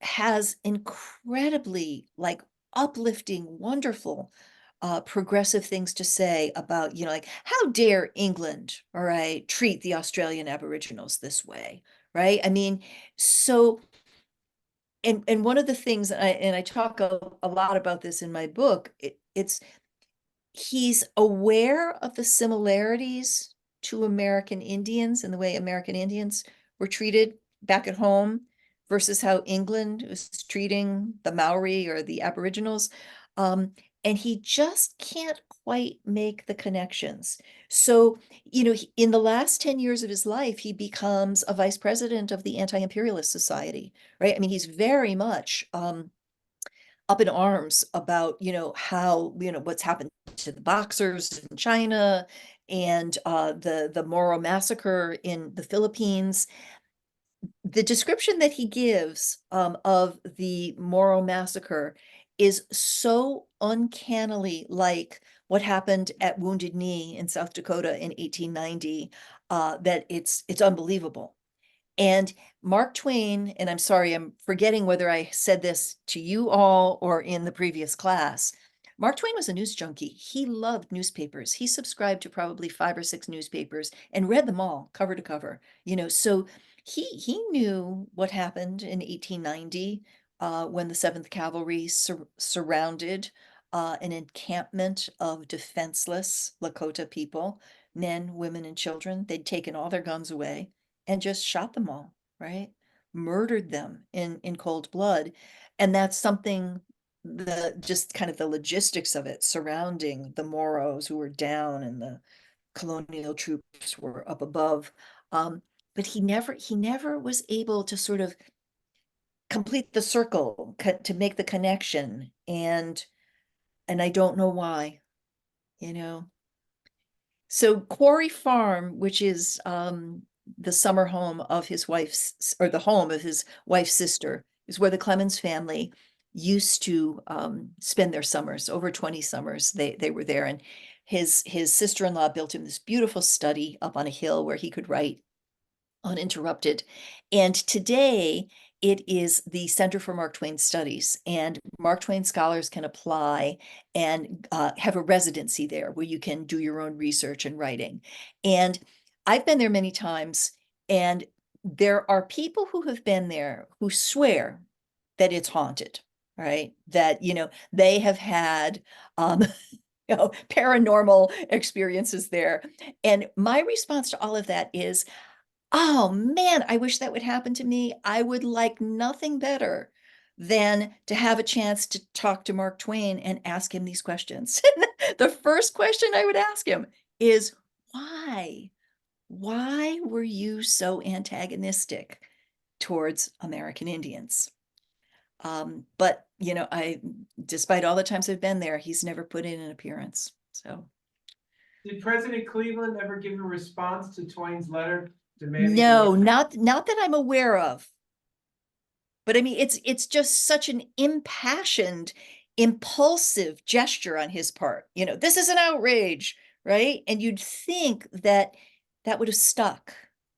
has incredibly like uplifting, wonderful, progressive things to say about, you know, like how dare England, all right, treat the Australian Aboriginals this way, right? I mean, so and one of the things and I talk a lot about this in my book, it's he's aware of the similarities to American Indians and the way American Indians were treated back at home versus how England was treating the Maori or the Aboriginals. Um, and he just can't quite make the connections. So, you know, in the last 10 years of his life, he becomes a vice president of the Anti-Imperialist Society, right? I mean, he's very much up in arms about, you know, how, you know, what's happened to the boxers in China and the Moro massacre in the Philippines. The description that he gives of the Moro massacre is so uncannily like what happened at Wounded Knee in South Dakota in 1890 that it's unbelievable. And Mark Twain, and I'm sorry, I'm forgetting whether I said this to you all or in the previous class. Mark Twain was a news junkie. He loved newspapers. He subscribed to probably 5 or 6 newspapers and read them all cover to cover. You know, so he knew what happened in 1890 when the 7th Cavalry surrounded an encampment of defenseless Lakota people, men, women, and children. They'd taken all their guns away and just shot them all, right? Murdered them in cold blood. And that's something just kind of the logistics of it surrounding the Moros who were down and the colonial troops were up above. But he never was able to sort of complete the circle, to make the connection. And I don't know why, you know. So Quarry Farm, which is the summer home of his wife's, or the home of his wife's sister, is where the Clemens family used to spend their summers, over 20 summers, they were there. And his sister-in-law built him this beautiful study up on a hill where he could write uninterrupted. And today it is the Center for Mark Twain Studies, and Mark Twain scholars can apply and have a residency there where you can do your own research and writing. And I've been there many times, and there are people who have been there who swear that it's haunted, right? That, they have had, paranormal experiences there. And my response to all of that is, oh man, I wish that would happen to me. I would like nothing better than to have a chance to talk to Mark Twain and ask him these questions. The first question I would ask him is, why? Why were you so antagonistic towards American Indians? But despite all the times I've been there, he's never put in an appearance. So Did President Cleveland ever give a response to Twain's letter demanding? no, not that I'm aware of. But I mean, it's just such an impassioned, impulsive gesture on his part. This is an outrage, right? And you'd think that would have stuck.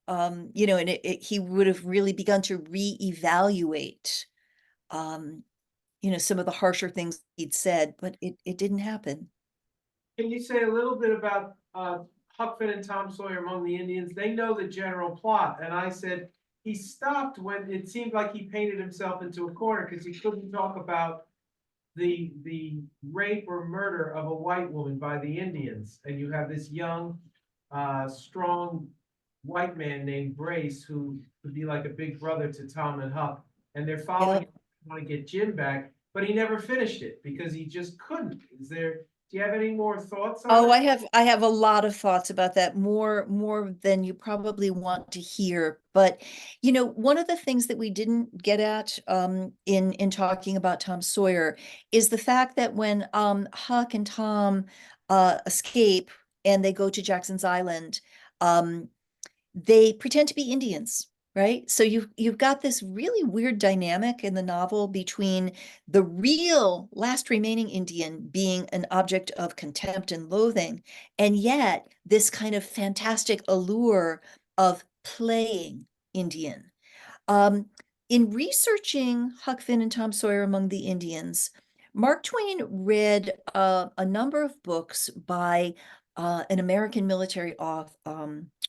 And he would have really begun to reevaluate some of the harsher things he'd said, but it didn't happen. Can you say a little bit about Huck Finn and Tom Sawyer Among the Indians? They know the general plot, and I said he stopped when it seemed like he painted himself into a corner because he couldn't talk about the rape or murder of a white woman by the Indians, and you have this young, strong white man named Brace who would be like a big brother to Tom and Huck, and they're following him, want to get Jim back, but he never finished it because he just couldn't. Do you have any more thoughts on Oh, that? I have a lot of thoughts about that, more than you probably want to hear. But one of the things that we didn't get at in talking about Tom Sawyer is the fact that when Huck and Tom escape and they go to Jackson's Island, they pretend to be Indians, right? So you've got this really weird dynamic in the novel between the real last remaining Indian being an object of contempt and loathing, and yet this kind of fantastic allure of playing Indian. In researching Huck Finn and Tom Sawyer Among the Indians, Mark Twain read a number of books by an American military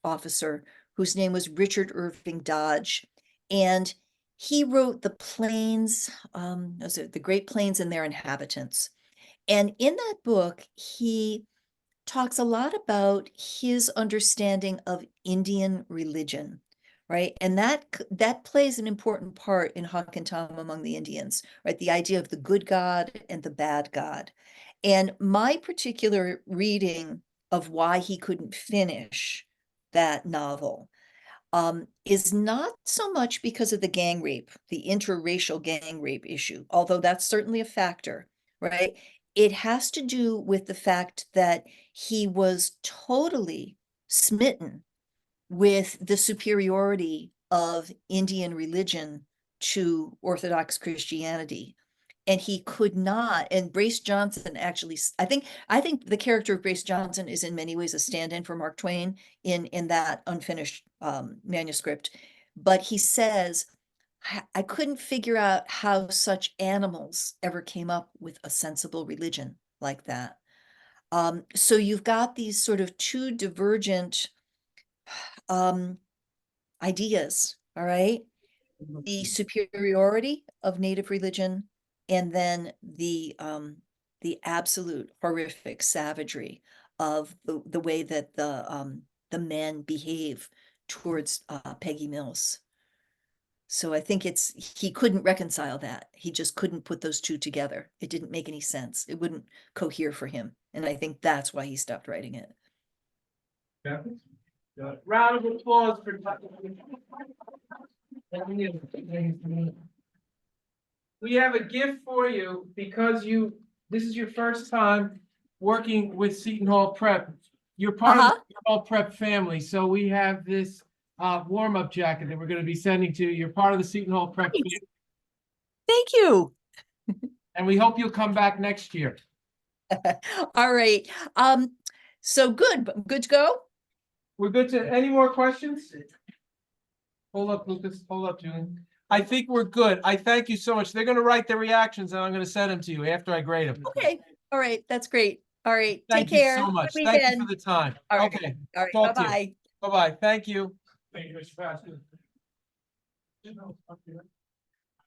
officer whose name was Richard Irving Dodge. And he wrote The Plains, the Great Plains and Their Inhabitants. And in that book, he talks a lot about his understanding of Indian religion, right? And that plays an important part in Huck and Tom Among the Indians, right? The idea of the good God and the bad God. And my particular reading of why he couldn't finish that novel is not so much because of the gang rape, the interracial gang rape issue, although that's certainly a factor, right? It has to do with the fact that he was totally smitten with the superiority of Indian religion to Orthodox Christianity. And he could not, and Brace Johnson actually, I think the character of Brace Johnson is in many ways a stand-in for Mark Twain in that unfinished manuscript. But he says, I couldn't figure out how such animals ever came up with a sensible religion like that. So you've got these sort of two divergent ideas, all right? The superiority of native religion, and then the absolute horrific savagery of the way that the men behave towards Peggy Mills. So I think he couldn't reconcile that. He just couldn't put those two together. It didn't make any sense. It wouldn't cohere for him. And I think that's why he stopped writing it. Kathy? Round of applause for. We have a gift for you because this is your first time working with Seton Hall Prep. You're part of the Seton Hall Prep family, so we have this warm-up jacket that we're going to be sending to you. You're part of the Seton Hall Prep family. Thank you. And we hope you'll come back next year. All right, so good to go? We're good to, any more questions? Hold up, Lucas, hold up, Julian. I think we're good. I thank you so much. They're gonna write the reactions and I'm gonna send them to you after I grade them. Okay, all right, that's great. All right, Thank take you care. so Good much. Thank you for weekend. the time. All right. Okay, All right, talk to you. bye-bye. Bye-bye. Thank you. Thank you, Mr. Pastor.